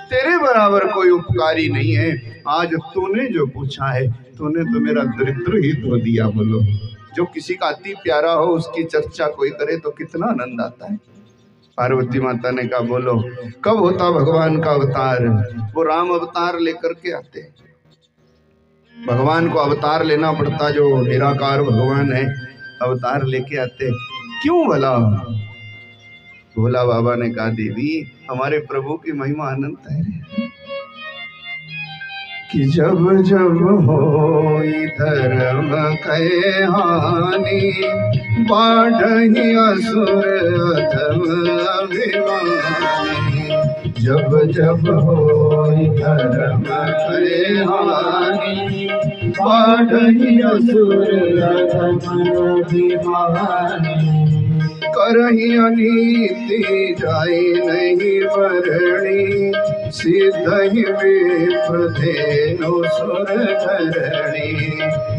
तेरे बराबर कोई उपकारी नहीं है। आज तूने जो पूछा है, तूने तो मेरा दरिद्र ही धो दिया। बोलो, जो किसी का अति प्यारा हो उसकी चर्चा कोई करे तो कितना आनंद आता है। पार्वती माता ने कहा, बोलो कब होता भगवान का अवतार? वो राम अवतार लेकर के आते। भगवान को अवतार लेना पड़ता, जो निराकार भगवान है अवतार लेके आते। क्यों भला? भोला बाबा ने कहा, देवी हमारे प्रभु की महिमा अनंत है कि जब जब हो धर्म के हानि, बाढ़ी असुर अधम अभिमानी। जब जब हो धर्म के हानि, बाढ़ी असुर अधम अभिमानी। करही अनीति जाय नहीं वरणी, सिद्धहि विप्रधेनु सुर धरणी।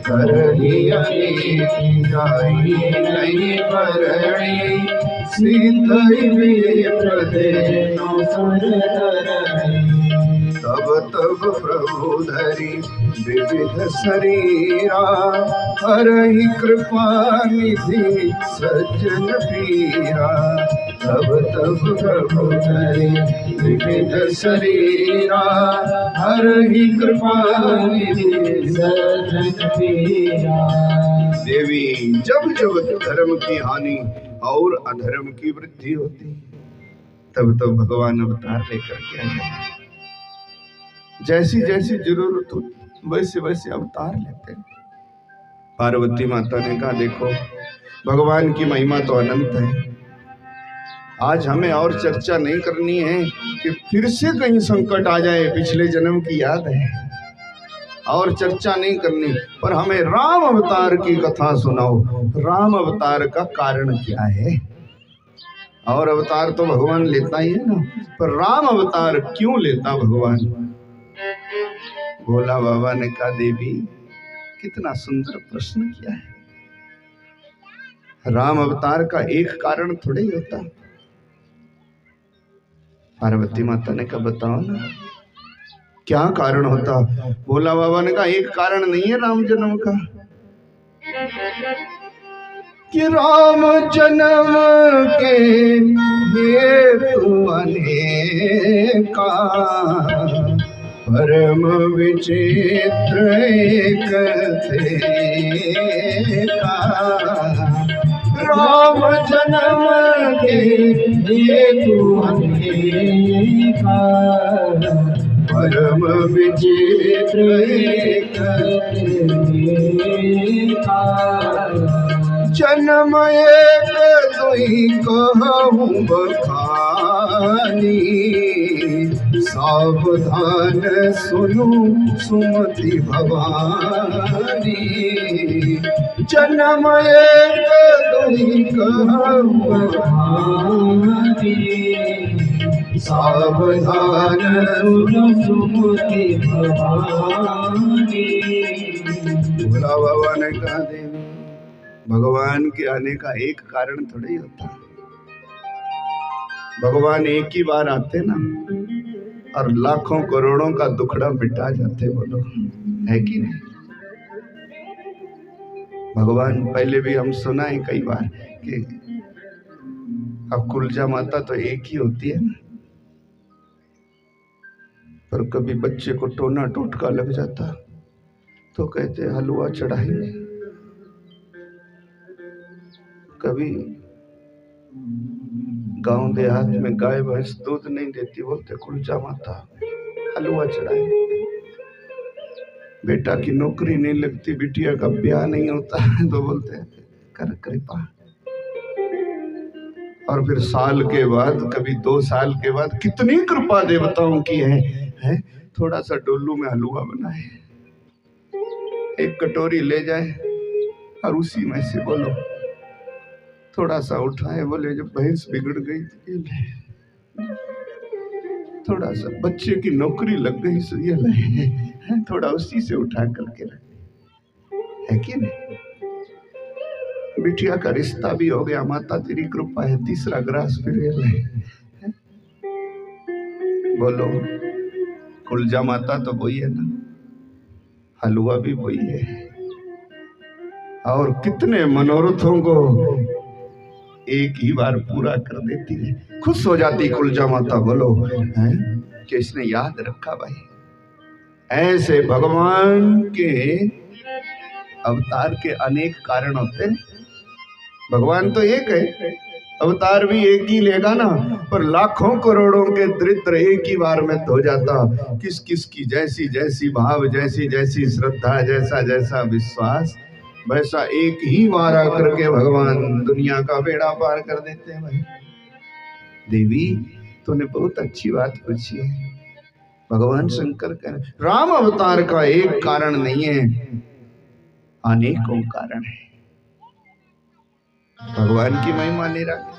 करही अनीति जाय नहीं वरणी, सिद्धहि विप्रधेनु सुर धरणी। तब तब प्रभु धरी विविध शरीरा, हरहि कृपा निधि सज्जन पीरा। तब तब प्रभु धरी विविध शरीरा, हरहि कृपा निधि सज्जन पीरा। देवी, जब जब धर्म की हानि और अधर्म की वृद्धि होती, तब तब भगवान अवतार लेकर के आ जाते। जैसी जैसी जरूरत हो वैसे वैसे अवतार लेते। पार्वती माता ने कहा, देखो भगवान की महिमा तो अनंत है। आज हमें और चर्चा नहीं करनी है कि फिर से कहीं संकट आ जाए, पिछले जन्म की याद है, और चर्चा नहीं करनी। पर हमें राम अवतार की कथा सुनाओ। राम अवतार का कारण क्या है? और अवतार तो भगवान लेता ही है ना, पर राम अवतार क्यों लेता भगवान? भोला बाबा ने कहा, देवी कितना सुंदर प्रश्न किया है। राम अवतार का एक कारण थोड़े ही होता। पार्वती माता ने कहा, बताओ ना क्या कारण होता? भोला बाबा ने कहा, एक कारण नहीं है राम जन्म का, कि राम जन्म के हेतु अनेका, परम विचित्र एक थे का। राम जन्म के हेतु अनेका, परम विचित्र एक थे का। जन्म एक दुई कहूँ बखानी, सावधान सुनो सुमति भवानी। जन्म एक दुई कहूँ बखानी, सावधान सुनो सुमति भवानी। भोला बाबा ने कहा, देवी भगवान के आने का एक कारण थोड़ा ही होता। भगवान एक ही बार आते ना, और लाखों करोड़ों का दुखड़ा मिटा जाते। बोलो, है कि नहीं? भगवान पहले भी हम सुना है कई बार कि अब कुलजा माता तो एक ही होती है ना, पर कभी बच्चे को टोना टोटका लग जाता तो कहते हलवा चढ़ाएंगे। कभी गांव देहात में गाय भैंस दूध नहीं देती, बोलते कुलजा माता हलवा चढ़ाएंगे। बेटा की नौकरी नहीं लगती, बिटिया का ब्याह नहीं होता तो बोलते कर कृपा। और फिर साल के बाद, कभी 2 साल के बाद, कितनी कृपा देवताओं की है, थोड़ा सा डोलू में हलवा बनाए, एक कटोरी ले जाए और उसी में से बोलो थोड़ा सा उठाए, बोले जब भैंस बिगड़ गई तो थोड़ा सा बच्चे की नौकरी लग गई सो ये ले, थोड़ा उसी से उठा करके रख, है कि नहीं? बिटिया का रिश्ता भी हो गया, माता तेरी कृपा है, तीसरा ग्रास फिर ये ले। बोलो कुलजा माता तो वही है ना, हलवा भी वही है, और कितने मनोरथों को एक ही बार पूरा कर देती है। खुश हो जाती कुलजा माता, बोलो है कि इसने याद रखा भाई। ऐसे भगवान के अवतार के अनेक कारण होते हैं। भगवान तो एक है, अवतार भी एक ही लेगा ना, पर लाखों करोड़ों के दरिद्र एक ही बार में धो जाता। किस किस की जैसी जैसी भाव, जैसी जैसी श्रद्धा, जैसा जैसा विश्वास, वैसा एक ही बार आकर के भगवान दुनिया का बेड़ा पार कर देते हैं। भाई देवी तूने बहुत अच्छी बात पूछी है। भगवान शंकर कह राम अवतार का एक कारण नहीं है, अनेकों कारण है। भगवान की महिमा ले रहा।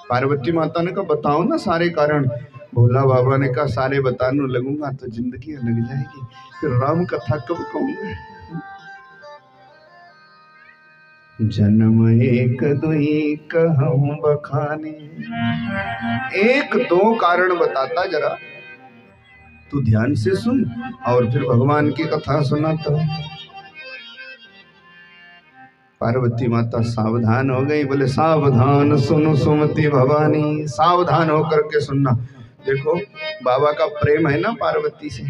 पार्वती माता ने कहा बताओ ना सारे कारण। भोला बाबा ने कहा सारे बताने लगूंगा तो जिंदगी लग जाएगी, फिर राम कथा कब कहूंगा। जन्म एक दुई कहूं बखानी, एक दो कारण बताता, जरा तू ध्यान से सुन और फिर भगवान की कथा सुनाता। पार्वती माता सावधान हो गई, बोले सावधान सुनो सुमति भवानी, सावधान होकर के सुनना। देखो बाबा का प्रेम है ना पार्वती से,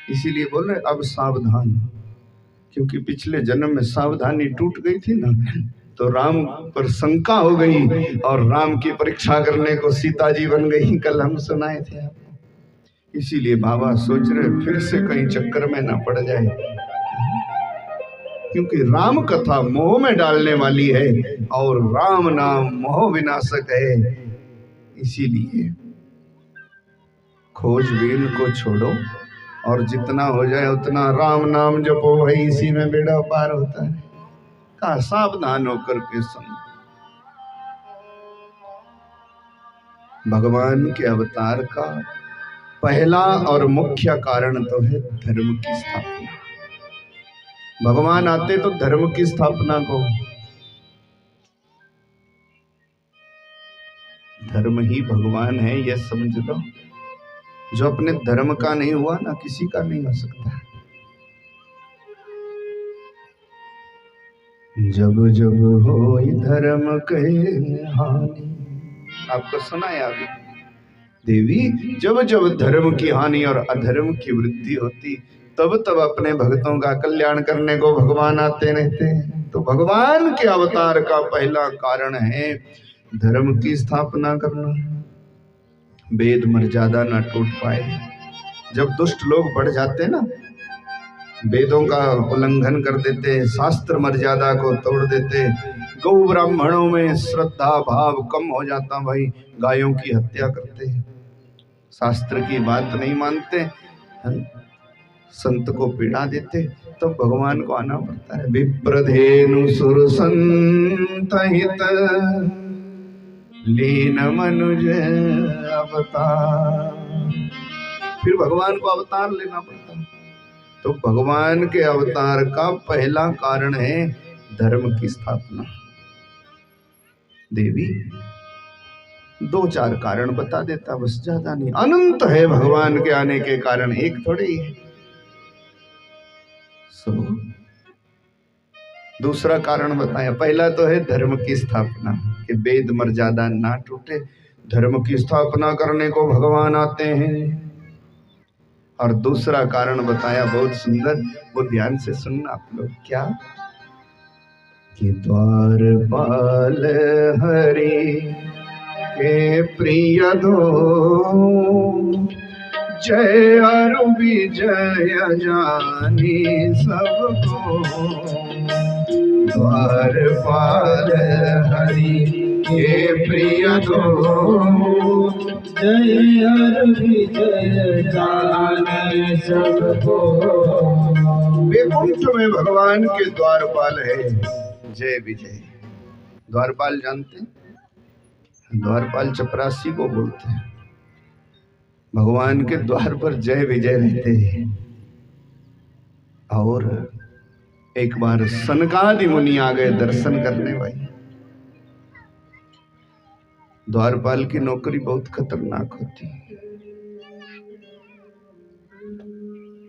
इसीलिए बोल रहे अब सावधान, क्योंकि पिछले जन्म में सावधानी टूट गई थी ना, तो राम पर शंका हो गई और राम की परीक्षा करने को सीता जी बन गई। कल हम सुनाए थे आपको, इसीलिए बाबा सोच रहे फिर से कहीं चक्कर में ना पड़ जाए, क्योंकि राम कथा मोह में डालने वाली है और राम नाम मोह विनाशक है। इसीलिए खोजबीन को छोड़ो और जितना हो जाए उतना राम नाम जपो, भाई इसी में बेड़ा पार होता है। कहा सावधान होकर के सुन। भगवान के अवतार का पहला और मुख्य कारण तो है धर्म की स्थापना। भगवान आते तो धर्म की स्थापना को, धर्म ही भगवान है यह समझ लो। जो अपने धर्म का नहीं हुआ ना, किसी का नहीं हो सकता। जब जब हो धर्म के हानि, आपको सुना है अभी देवी, जब जब धर्म की हानि और अधर्म की वृद्धि होती, तब तब अपने भक्तों का कल्याण करने को भगवान आते रहते हैं। तो भगवान के अवतार का पहला कारण है धर्म की स्थापना करना, वेद मर्यादा ना टूट पाए। जब दुष्ट लोग बढ़ जाते ना, वेदों का उल्लंघन कर देते, शास्त्र मर्यादा को तोड़ देते, गौ ब्राह्मणों में श्रद्धा भाव कम हो जाता, भाई गायों की हत्या करते, शास्त्र की बात नहीं मानते, संत को पीड़ा देते, तो भगवान को आना पड़ता है। विप्रधेनु सुर संत हित लीन मनुज अवतार, फिर भगवान को अवतार लेना पड़ता है। तो भगवान के अवतार का पहला कारण है धर्म की स्थापना। देवी दो चार कारण बता देता, बस ज्यादा नहीं, अनंत है भगवान के आने के कारण, एक थोड़े ही है। दूसरा कारण बताया, पहला तो है धर्म की स्थापना, कि वेद मर्यादा ना टूटे, धर्म की स्थापना करने को भगवान आते हैं। और दूसरा कारण बताया बहुत सुंदर, वो ध्यान से सुनना आप लोग। क्या कि द्वारपाल हरि के प्रिय दो, जय और विजय जानी सबको। द्वारपाल हरि के प्रिय दो, जय और विजय जानी सबको। वैकुंठ में भगवान के द्वारपाल है जय विजय। द्वारपाल जानते हैं? द्वारपाल चपरासी को बोलते हैं। भगवान के द्वार पर जय विजय रहते हैं। और एक बार सनकादि मुनि आ गए दर्शन करने। भाई द्वारपाल की नौकरी बहुत खतरनाक होती है।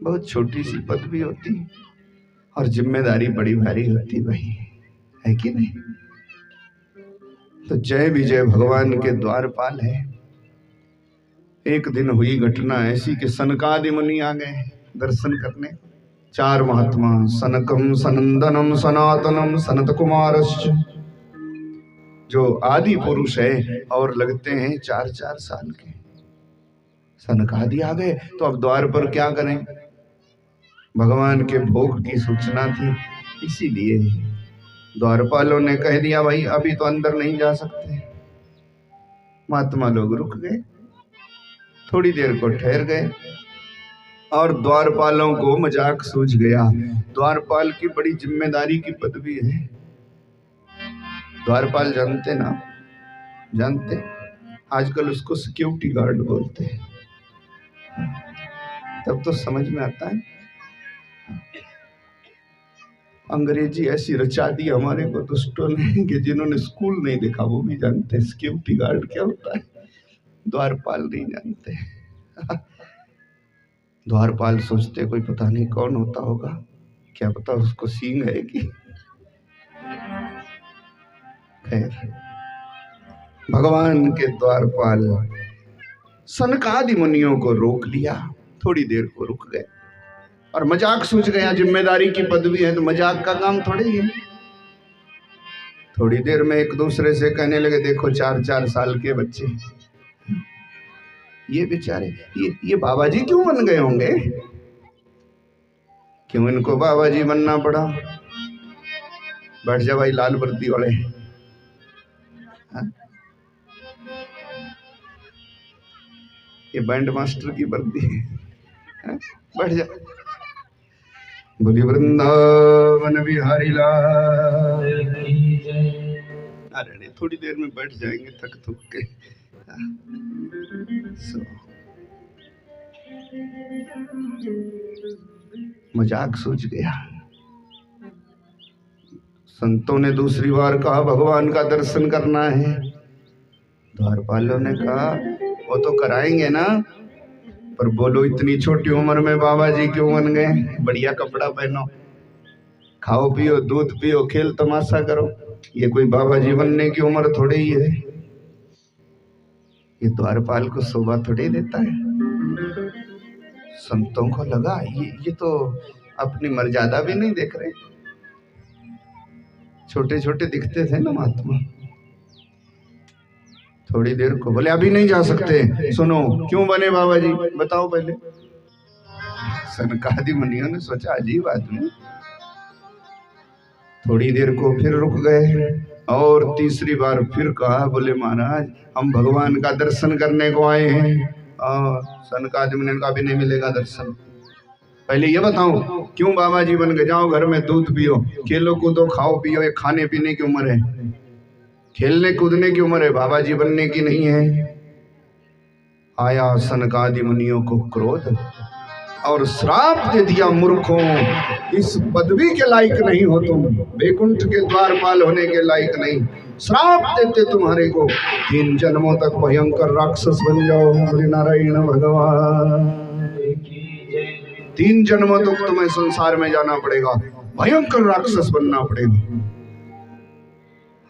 बहुत छोटी सी पदवी होती और जिम्मेदारी बड़ी भारी होती भाई, है कि नहीं? तो जय विजय भगवान के द्वारपाल है। एक दिन हुई घटना ऐसी कि सनकादि मुनि आ गए दर्शन करने। चार महात्मा, सनकम सनंदनम सनातनम सनत कुमारश्च, जो आदि पुरुष है और लगते हैं 4-4 साल के। सनकादि आ गए तो अब द्वार पर क्या करें, भगवान के भोग की सूचना थी, इसीलिए द्वारपालों ने कह दिया भाई अभी तो अंदर नहीं जा सकते। महात्मा लोग रुक गए, थोड़ी देर को ठहर गए और द्वारपालों को मजाक सूझ गया। द्वारपाल की बड़ी जिम्मेदारी की पदवी है। द्वारपाल जानते ना, जानते, आजकल उसको सिक्योरिटी गार्ड बोलते हैं। तब तो समझ में आता है, अंग्रेजी ऐसी रचा दी हमारे को दुष्टों ने कि जिन्होंने स्कूल नहीं देखा वो भी जानते हैं सिक्योरिटी गार्ड क्या होता है, द्वारपाल नहीं जानते। द्वारपाल सोचते कोई पता नहीं कौन होता होगा, क्या पता उसको सींग है कि। खैर भगवान के द्वारपाल सनकादि मुनियों को रोक लिया, थोड़ी देर को रुक गए और मजाक सूझ गया। जिम्मेदारी की पदवी है तो मजाक का काम थोड़े ही है। थोड़ी देर में एक दूसरे से कहने लगे देखो 4-4 साल के बच्चे, ये बेचारे ये बाबा जी क्यों बन गए होंगे, क्यों इनको बाबा जी बनना पड़ा। बैठ जा भाई लाल वर्दी वाले, ये बैंड मास्टर की वर्दी है, बैठ जा। बोली वृंदावन बिहारी लाल। अरे थोड़ी देर में बैठ जाएंगे थक थक के। मजाक सूझ गया। संतों ने दूसरी बार कहा भगवान का दर्शन करना है। द्वारपालों ने कहा वो तो कराएंगे ना, पर बोलो इतनी छोटी उम्र में बाबा जी क्यों बन गए, बढ़िया कपड़ा पहनो, खाओ पियो, दूध पियो, खेल तमाशा करो, ये कोई बाबा जी बनने की उम्र थोड़ी ही है। ये द्वारपाल को शोभा थोड़ी देता है। संतों को लगा ये तो अपनी मर्यादा भी नहीं देख रहे, छोटे छोटे दिखते थे ना महात्मा। थोड़ी देर को बोले अभी नहीं जा सकते, सुनो क्यों बने बाबा जी बताओ पहले। सनकादि मुनियों ने सोचा अजीब आदमी। थोड़ी देर को फिर रुक गए और तीसरी बार फिर कहा, बोले महाराज हम भगवान का दर्शन करने को आए हैं। सनकादि मुनि ने कहा अभी नहीं मिलेगा दर्शन, पहले ये बताओ क्यों बाबा जी बन गए। जाओ घर में दूध पियो, खेलो कूदो, खाओ पियो, ये खाने पीने की उम्र है, खेलने कूदने की उम्र है, बाबा जी बनने की नहीं है। आया सनकादि मुनियों को क्रोध और श्राप दे दिया, मूर्खों इस पदवी के लायक नहीं हो तुम, वैकुंठ के द्वारपाल होने के लायक नहीं, श्राप देते तुम्हारे को 3 जन्मों तक भयंकर राक्षस बन जाओ। बोले नारायण भगवान, 3 जन्मों तक तुम्हें संसार में जाना पड़ेगा, भयंकर राक्षस बनना पड़ेगा।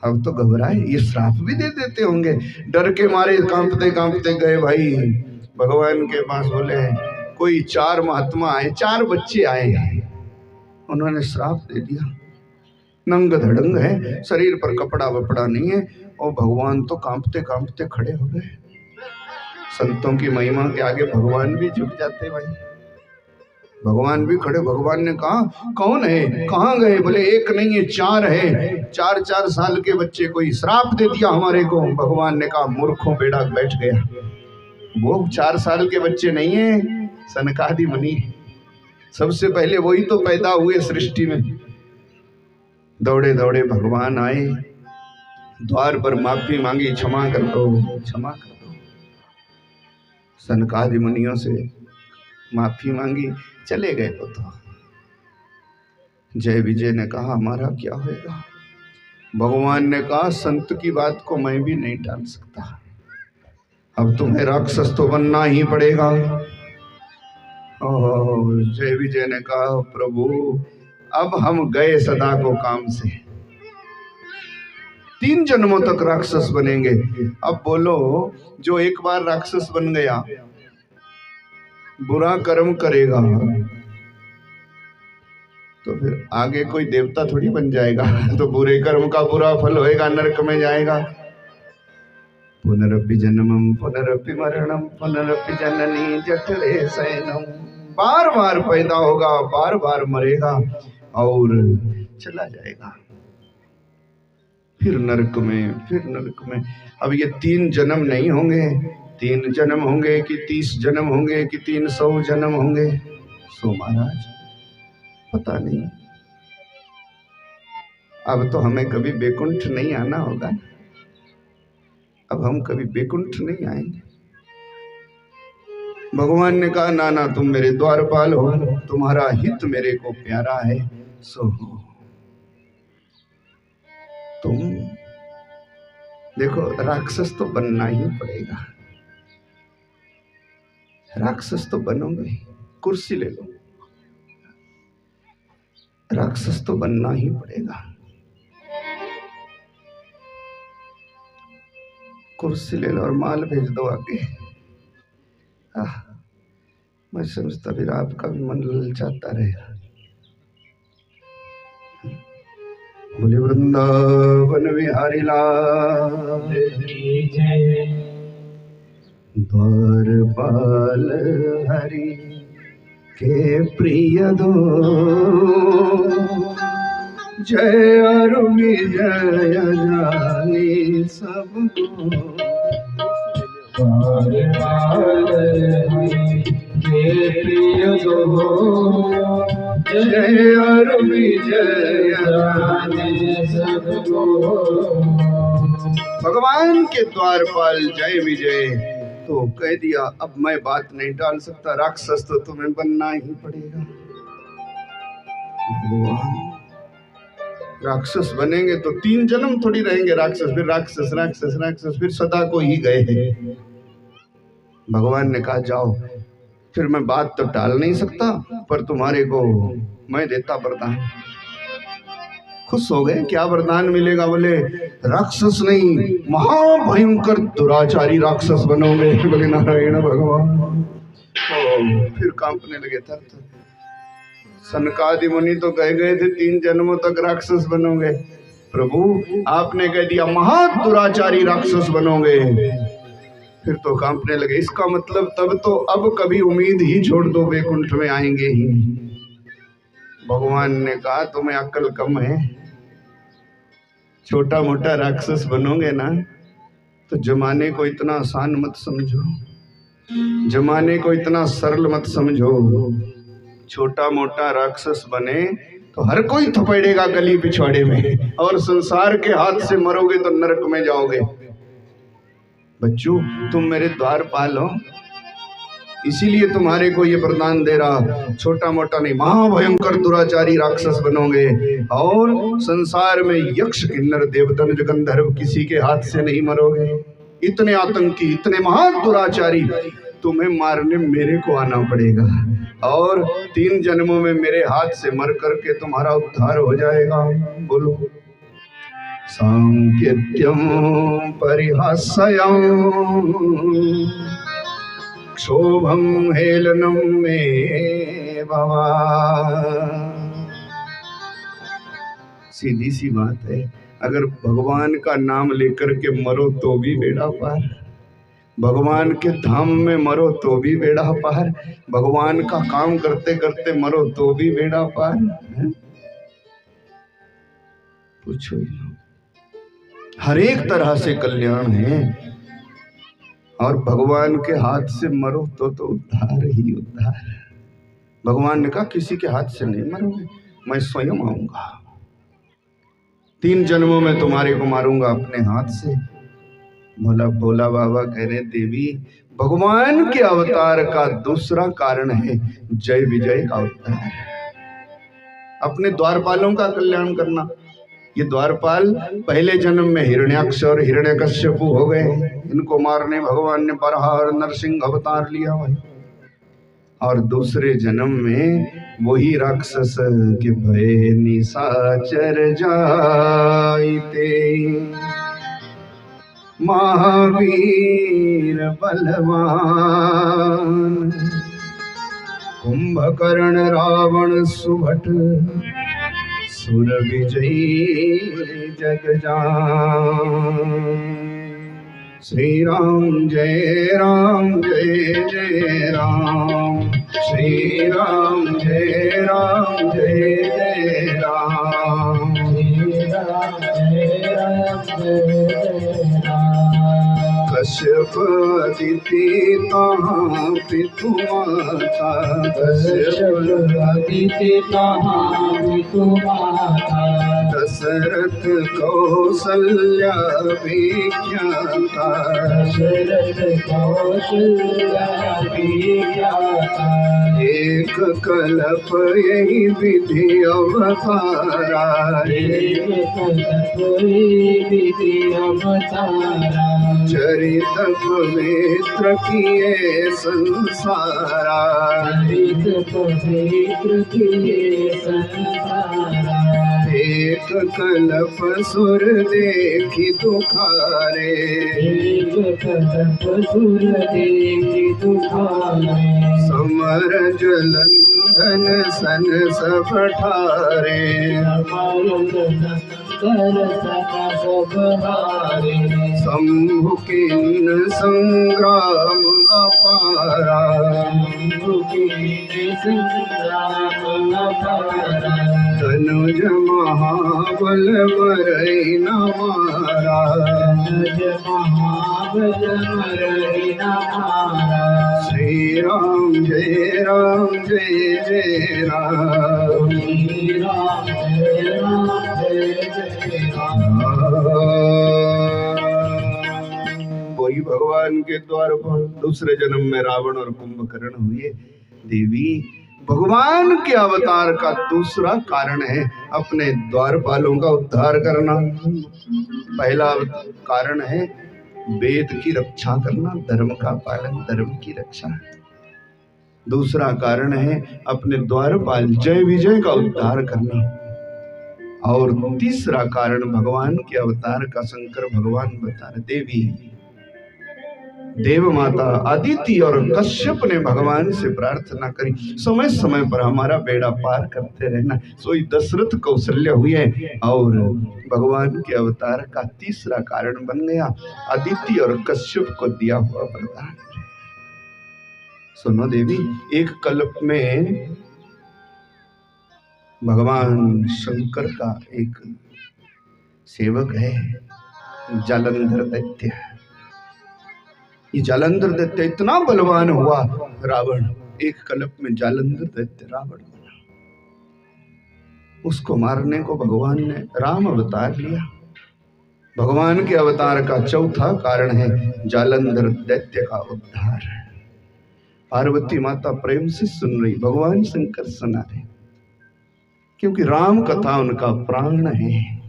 अब तो घबराए, ये श्राप भी दे देते होंगे। डर के मारे कांपते कांपते गए भाई भगवान के पास। बोले कोई 4 महात्मा आए, 4 बच्चे आए हैं, उन्होंने श्राप दे दिया। नंग धड़ंग है, शरीर पर कपड़ा वपड़ा नहीं है, और भगवान तो कांपते कांपते खड़े हो गए। संतों की महिमा के आगे भगवान भी झुक जाते भाई। भगवान भी खड़े। भगवान ने कहा कौन है, कहाँ गए। बोले एक नहीं है 4 है, 4-4 साल के बच्चे, कोई श्राप दे दिया हमारे को। भगवान ने कहा मूर्खों, बेड़ा बैठ गया। वो 4 साल के बच्चे नहीं है, सनकादि मुनि, सबसे पहले वही तो पैदा हुए सृष्टि में। दौड़े दौड़े भगवान आए, द्वार पर माफी मांगी, क्षमा कर दो, क्षमा कर दो। सनकादि मुनियों से माफी मांगी, चले गए। वो तो जय विजय ने कहा हमारा क्या होगा। भगवान ने कहा संत की बात को मैं भी नहीं टाल सकता, अब तुम्हें राक्षस तो बनना ही पड़ेगा। जय विजय ने कहा प्रभु अब हम गए सदा को काम से, 3 जन्मों तक राक्षस बनेंगे। अब बोलो जो एक बार राक्षस बन गया, बुरा कर्म करेगा तो फिर आगे कोई देवता थोड़ी बन जाएगा, तो बुरे कर्म का बुरा फल होएगा, नरक में जाएगा। पुनरपि जन्मम पुनरपि मरणम पुनरपि जननी जठरे शयनम, बार बार पैदा होगा, बार बार मरेगा और चला जाएगा फिर नरक में, फिर नरक में। अब ये 3 जन्म नहीं होंगे, 3 जन्म होंगे कि 30 जन्म होंगे कि 300 जन्म होंगे, सो महाराज पता नहीं। अब तो हमें कभी बैकुंठ नहीं आना होगा, अब हम कभी बैकुंठ नहीं आएंगे। भगवान ने कहा ना ना तुम मेरे द्वारपाल हो, तुम्हारा हित मेरे को प्यारा है, सो तुम देखो राक्षस तो बनना ही पड़ेगा, राक्षस तो बनोगे, कुर्सी ले लो, राक्षस तो बनना ही पड़ेगा, कुर्सी ले लो और माल भेज दो आगे। मैं समझता फिर आपका भी मन ललचाता रहेगा। बोले वृंदावन बिहारी लाल की जय, द्वारपाल हरि के प्रिय दो, जय और विजय जानी सबको, द्वारपाल हरि के प्रिय दो, जय और विजय जानी सबको। भगवान के द्वारपाल जय विजय तो कह दिया, अब मैं बात नहीं टाल सकता, राक्षस तो तुम्हें बनना ही पड़ेगा। भगवान राक्षस बनेंगे तो 3 जन्म थोड़ी रहेंगे राक्षस, फिर राक्षस राक्षस राक्षस फिर सदा को ही गए हैं। भगवान ने कहा जाओ, फिर मैं बात तो टाल नहीं सकता, पर तुम्हारे को मैं देता वरदान। खुश हो गए, क्या वरदान मिलेगा? बोले राक्षस नहीं महाभयंकर दुराचारी राक्षस बनोगे। बोले नारायण भगवान। फिर कांपने लगे थर थर। सनकादि मुनि तो कह गए थे 3 जन्मों तक राक्षस बनोगे, प्रभु आपने कह दिया महा दुराचारी राक्षस बनोगे। फिर तो कांपने लगे, इसका मतलब तब तो अब कभी उम्मीद ही छोड़ दो, वैकुंठ में आएंगे ही। भगवान ने कहा तुम्हें अक्ल कम है, छोटा मोटा राक्षस बनोगे ना तो जमाने को इतना आसान मत समझो, जमाने को इतना सरल मत समझो। छोटा मोटा राक्षस बने तो हर कोई थपेड़ेगा गली पिछवाड़े में, और संसार के हाथ से मरोगे तो नरक में जाओगे। बच्चों तुम मेरे द्वारपाल हो, इसीलिए तुम्हारे को ये वरदान दे रहा, छोटा मोटा नहीं महाभयंकर दुराचारी राक्षस बनोगे, और संसार में यक्ष किन्नर देवतन गंधर्व किसी के हाथ से नहीं मरोगे। इतने आतंकी, इतने महान दुराचारी, तुम्हें मारने मेरे को आना पड़ेगा, और 3 जन्मों में मेरे हाथ से मर करके तुम्हारा उद्धार हो जाएगा। बोलो सांकेत्यम परिहास्यम क्षोभम हेलनम में भवा। सीधी सी बात है, अगर भगवान का नाम लेकर के मरो तो भी बेड़ा पार, भगवान के धाम में मरो तो भी बेड़ा पार, भगवान का काम करते करते मरो तो भी बेड़ा पार। पूछो ही, हर एक तरह से कल्याण है, और भगवान के हाथ से मरो तो उद्धार ही उद्धार। भगवान ने कहा किसी के हाथ से नहीं मरोगे, मैं स्वयं आऊंगा, 3 जन्मों में तुम्हारे को मारूंगा अपने हाथ से। भोला भोला बाबा कह रहे देवी भगवान के अवतार का दूसरा कारण है जय विजय का अवतार, अपने द्वारपालों का कल्याण करना। ये द्वारपाल पहले जन्म में हिरण्याक्ष और हिरण्यकश्यपु हो गए, इनको मारने भगवान ने बराह और नरसिंह अवतार लिया भाई। और दूसरे जन्म में वही राक्षस के भय निशाचर जाइते। महावीर बलवान कुंभकर्ण रावण सुभट सुर विजयी जग जान। श्री राम जय राम जय जय राम, श्री राम जय राम जय जय राम, श्री राम जय राम जय जय राम। कश्यप अदिति तहाँ पितु माता, कश्यप अदिति तहाँ पितु माता। दशरथ कौसल्या विख्याता, दशरथ कौसल्या विख्याता। एक कल्प यही विधि अवतारा, एक कल्प यही विधि अवतारा। चरित पवित्र किए संसारा, चरित पवित्र किए संसारा। एक कल्प सुर देखी दुखारे, एक कल्प सुर देखी दुखारे। समर जलंधन सन सब ठारे, समर जलंधन सन सब ठारे। शंभु किन्न संग्राम अपारा, शंभु किन्न संग्राम अपारा। तनुज महाबल मरई न मारा, तनुज महाबल मरई न मारा। श्री राम जय जय राम, श्री राम जय जय राम। वही भगवान के द्वार पर दूसरे जन्म में रावण और कुंभकर्ण हुए। देवी भगवान के अवतार का दूसरा कारण है अपने द्वारपालों का उद्धार करना। पहला कारण है वेद की रक्षा करना, धर्म का पालन, धर्म की रक्षा। दूसरा कारण है अपने द्वारपाल जय विजय का उद्धार करना। और तीसरा कारण भगवान के अवतार का शंकर भगवान बता रहे। देवी देव माता अदिति और कश्यप ने भगवान से प्रार्थना करी, समय समय पर हमारा बेड़ा पार करते रहना। सोई दशरथ कौशल्य हुए और भगवान के अवतार का तीसरा कारण बन गया अदिति और कश्यप को दिया हुआ वरदान। सुनो देवी, एक कल्प में भगवान शंकर का एक सेवक है जालंधर दैत्य। ये जालंधर दैत्य इतना बलवान हुआ रावण, एक कल्प में जालंधर दैत्य रावण बना। उसको मारने को भगवान ने राम अवतार लिया। भगवान के अवतार का चौथा कारण है जालंधर दैत्य का उद्धार। पार्वती माता प्रेम से सुन रही, भगवान शंकर सुना रहे, क्योंकि राम कथा उनका प्राण है।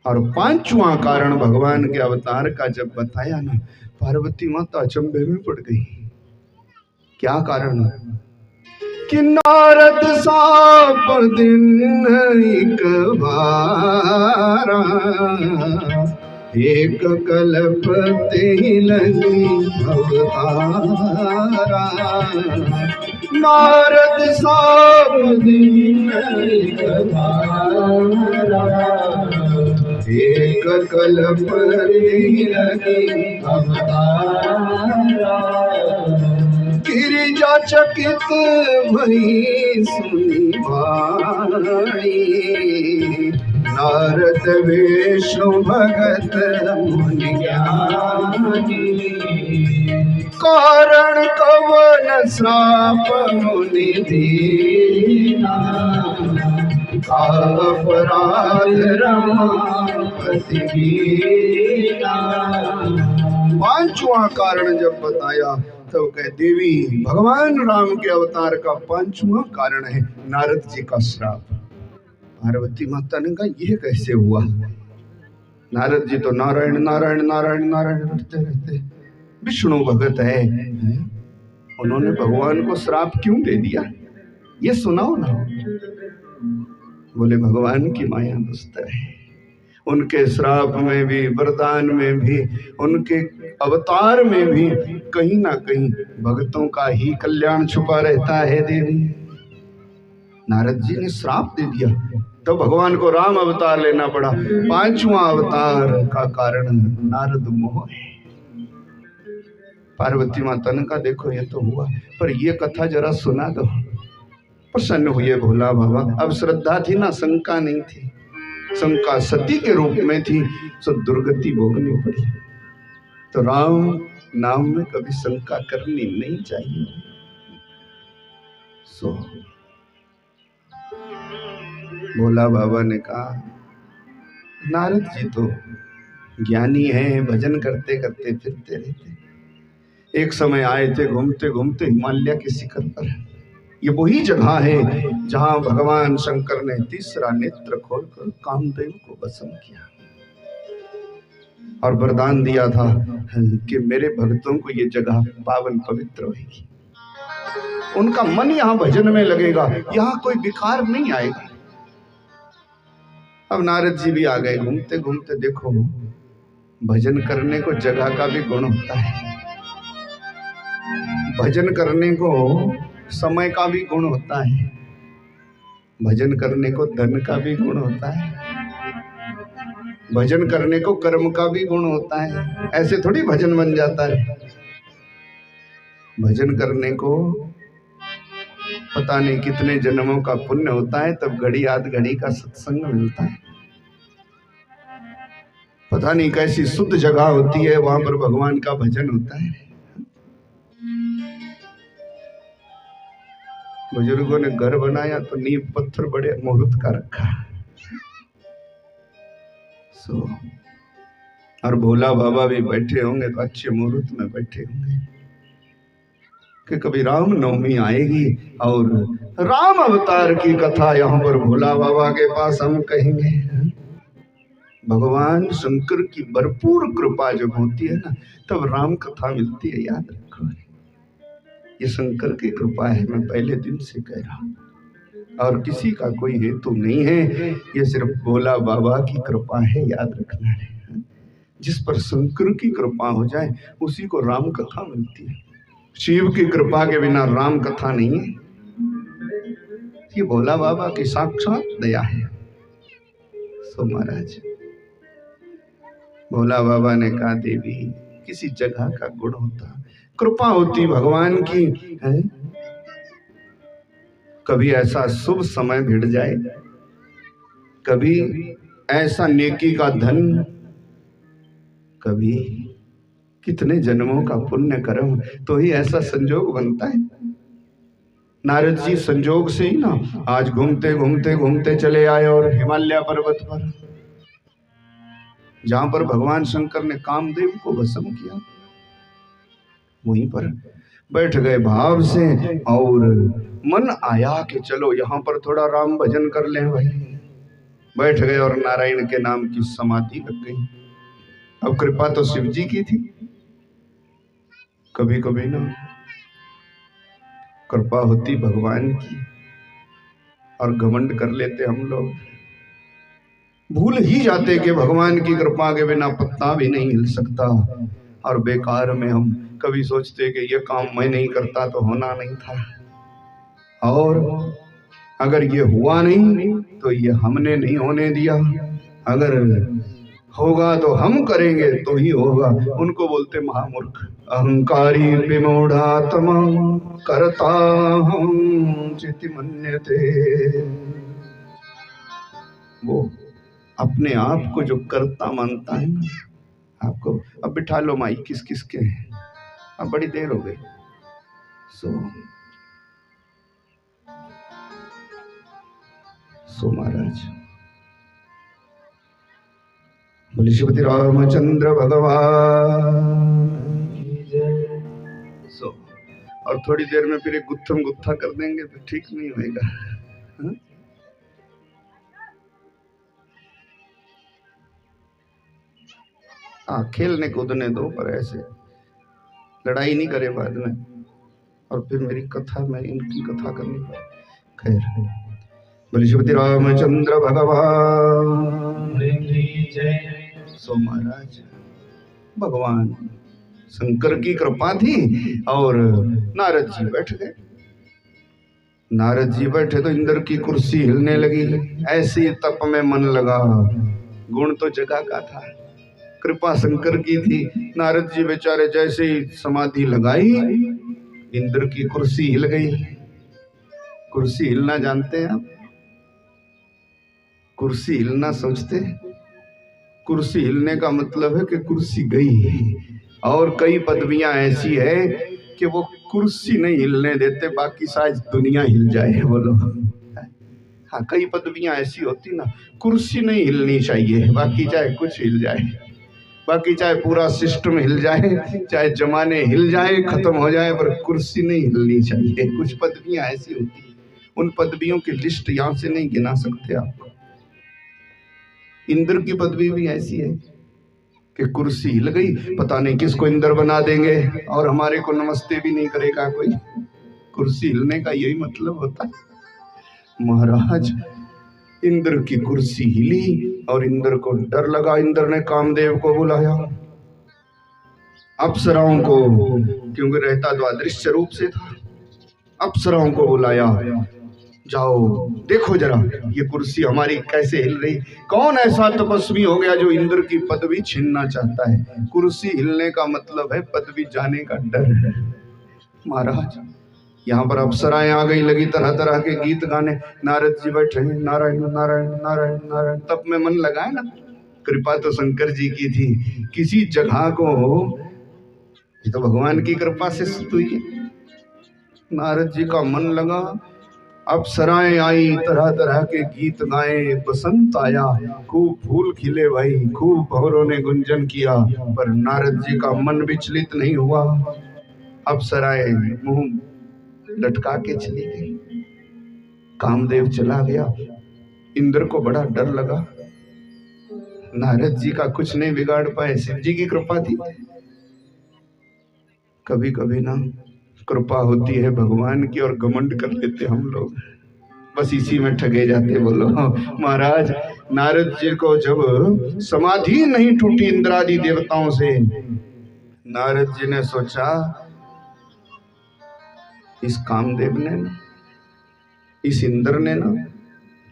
और पांचवा कारण भगवान के अवतार का जब बताया ना, पार्वती माता अचंभे में पड़ गई। क्या कारण? कि नारद साप दिन एक बारा, एक कल्प ते लगी अवतारा। नारद साप दिन एक बारा, एक कल्प ते लगी अवतारा। गिरिजा चकित भई सुनी वाणी, नारद विष्णु भगत मुनि ज्ञानी। कारण कवन श्राप मुनि दीना, अपराध रमापति कीना। पांचवा कारण जब बताया तब कहे देवी भगवान राम के अवतार का पांचवा कारण है नारद जी का श्राप। पार्वती माता ने कहा यह कैसे हुआ? नारद जी तो नारायण नारायण नारायण नारायण करते रहते, विष्णु भगत है। उन्होंने भगवान को श्राप क्यों दे दिया, ये सुनाओ ना। बोले भगवान की माया दुस्तर है, उनके श्राप में भी, वरदान में भी, उनके अवतार में भी कहीं ना कहीं भक्तों का ही कल्याण छुपा रहता है देवी। नारद जी ने श्राप दे दिया तो भगवान को राम अवतार लेना पड़ा। 5वां अवतार का कारण नारद मोह है। पार्वती माता ने कहा देखो ये तो हुआ, पर ये कथा जरा सुना दो। प्रसन्न हुए भोला बाबा। अब श्रद्धा थी ना, शंका नहीं थी। शंका सती के रूप में थी, सो दुर्गति भोगनी पड़ी। तो राम नाम में कभी शंका करनी नहीं चाहिए। सो भोला बाबा ने कहा नारद जी तो ज्ञानी हैं, भजन करते करते फिरते रहते। एक समय आए थे घूमते घूमते हिमालय के शिखर पर। ये वही जगह है जहां भगवान शंकर ने तीसरा नेत्र खोलकर कामदेव को भस्म किया और वरदान दिया था कि मेरे भक्तों को ये जगह पावन पवित्र होगी, उनका मन यहाँ भजन में लगेगा, यहाँ कोई विकार नहीं आएगा। अब नारद जी भी आ गए घूमते घूमते। देखो भजन करने को जगह का भी गुण होता है, भजन करने को समय का भी गुण होता है, भजन करने को धन का भी गुण होता है, भजन करने को कर्म का भी गुण होता है। ऐसे थोड़ी भजन बन जाता है। भजन करने को पता नहीं कितने जन्मों का पुण्य होता है, तब घड़ी आध घड़ी का सत्संग मिलता है। पता नहीं कैसी शुद्ध जगह होती है, वहां पर भगवान का भजन होता है। बुजुर्गों ने घर बनाया तो नींव पत्थर बड़े मुहूर्त का रखा। और भोला बाबा भी बैठे होंगे तो अच्छे मुहूर्त में बैठे होंगे कि कभी राम नवमी आएगी और राम अवतार की कथा यहाँ पर भोला बाबा के पास हम कहेंगे। भगवान शंकर की भरपूर कृपा जब होती है ना, तब राम कथा मिलती है। याद रखो, ये शंकर की कृपा है, मैं पहले दिन से कह रहा हूं, और किसी का कोई हेतु नहीं है, ये सिर्फ भोला बाबा की कृपा है। याद रखना है, जिस पर शंकर की कृपा हो जाए उसी को राम कथा मिलती है। शिव की कृपा के बिना राम कथा नहीं है। ये भोला बाबा की साक्षात दया है। सो महाराज भोला बाबा ने कहा देवी किसी जगह का गुण होता, कृपा होती भगवान की है। कभी ऐसा शुभ समय भिड़ जाए, कभी ऐसा नेकी का धन, कभी कितने जन्मों का पुण्य कर्म, तो ही ऐसा संजोग बनता है। नारद जी संजोग से ही ना आज घूमते घूमते घूमते चले आए और हिमालय पर्वत पर, जहां पर भगवान शंकर ने कामदेव को भस्म किया, वहीं पर बैठ गए भाव से और मन आया कि चलो यहाँ पर थोड़ा राम भजन कर लें भाई। बैठ गए और नारायण के नाम की समाधि लग गई। अब कृपा तो शिव जी की थी। कभी कभी ना कृपा होती भगवान की और घमंड कर लेते हम लोग, भूल ही जाते कि भगवान की कृपा के बिना पत्ता भी नहीं हिल सकता। और बेकार में हम कभी सोचते कि ये काम मैं नहीं करता तो होना नहीं था, और अगर ये हुआ नहीं तो ये हमने नहीं होने दिया, अगर होगा तो हम करेंगे तो ही होगा। उनको बोलते महामूर्ख, अहंकारी विमूढ़ात्मा करता हूं चिति मन्यते। वो अपने आप को जो करता मानता है ना, आपको अब बिठा लो माई किस किस के हैं, अब बड़ी देर हो गई। सो महाराज बोले श्रीपति रामचंद्र भगवान। सो और थोड़ी देर में फिर एक गुत्थम गुत्था कर देंगे तो ठीक नहीं होएगा। हाँ खेलने कूदने दो, पर ऐसे लड़ाई नहीं करे बाद में। और फिर मेरी कथा में इनकी कथा करनी पड़ी। खैर, बोले श्रीमती रामचंद्र भगवान की जय। सो महाराज भगवान शंकर की कृपा थी और नारद जी बैठ गए। नारद जी बैठे तो इंद्र की कुर्सी हिलने लगी। ऐसी तप में मन लगा। गुण तो जगह का था, कृपा शंकर की थी। नारद जी बेचारे जैसे ही समाधि लगाई, इंद्र की कुर्सी हिल गई। कुर्सी हिलना जानते हैं आप? कुर्सी हिलना सोचते? कुर्सी हिलने का मतलब है कि कुर्सी गई। और कई पदवियां ऐसी है कि वो कुर्सी नहीं हिलने देते, बाकी शायद दुनिया हिल जाए। बोलो हाँ, कई पदवियां ऐसी होती ना, कुर्सी नहीं हिलनी चाहिए, बाकी चाहे कुछ हिल जाए, बाकी चाहे पूरा सिस्टम हिल जाए, चाहे जमाने हिल जाए, खत्म हो जाए, पर कुर्सी नहीं हिलनी चाहिए। कुछ पदवियां ऐसी होती हैं, उन पदवियों की लिस्ट यहाँ से नहीं गिना सकते आप। इंद्र की पदवी भी ऐसी है कि कुर्सी हिल गई, पता नहीं किसको इंद्र बना देंगे और हमारे को नमस्ते भी नहीं करेगा कोई। कुर्सी हिलने का यही मतलब होता है। महाराज इंद्र की कुर्सी हिली और इंद्र को डर लगा। इंद्र ने कामदेव को बुलाया, अप्सराओं को, क्योंकि रहता तो अदृश्य रूप से था। अप्सराओं को बुलाया, जाओ देखो जरा ये कुर्सी हमारी कैसे हिल रही। कौन ऐसा तपस्वी हो गया जो इंद्र की पदवी छीनना चाहता है? कुर्सी हिलने का मतलब है पदवी जाने का डर है। महाराज यहाँ पर अप्सराएं आ गई, लगी तरह तरह के गीत गाने। नारद जी बैठे, नारायण नारायण नारायण नारायण, तप में मन लगाए ना। कृपा तो शंकर जी की थी। किसी जगह को, ये तो भगवान की कृपा से हुई है। नारद जी का मन लगा, अप्सराएं आई, तरह तरह के गीत गाए, बसंत आया, खूब फूल खिले भाई, खूब भंवरों ने गुंजन किया, पर नारद जी का मन विचलित नहीं हुआ। अप्सराएं मुंह लटका के चली गई, कामदेव चला गया। इंद्र को बड़ा डर लगा, नारद जी का कुछ नहीं बिगाड़ पाए, शिव जी की कृपा थी। कभी कभी ना कृपा होती है भगवान की और घमंड कर लेते हम लोग, बस इसी में ठगे जाते। बोलो महाराज नारद जी को जब समाधि नहीं टूटी इंद्रादि देवताओं से, नारद जी ने सोचा इस कामदेव ने ना, इस इंद्र ने ना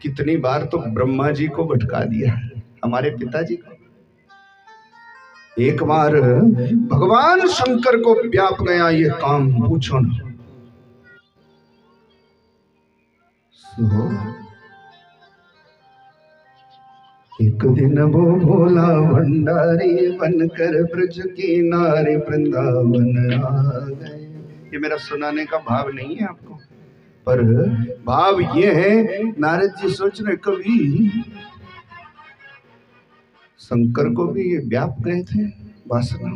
कितनी बार तो ब्रह्मा जी को भटका दिया, हमारे पिताजी को। एक बार भगवान शंकर को व्याप गया ये काम, पूछो ना। एक दिन वो भोला भंडारी बनकर ब्रज की नारी वृंदावन आ गए। ये मेरा सुनाने का भाव नहीं है आपको, पर भाव ये है, नारद जी सोच रहे कभी शंकर को भी ये व्याप गए थे वासना।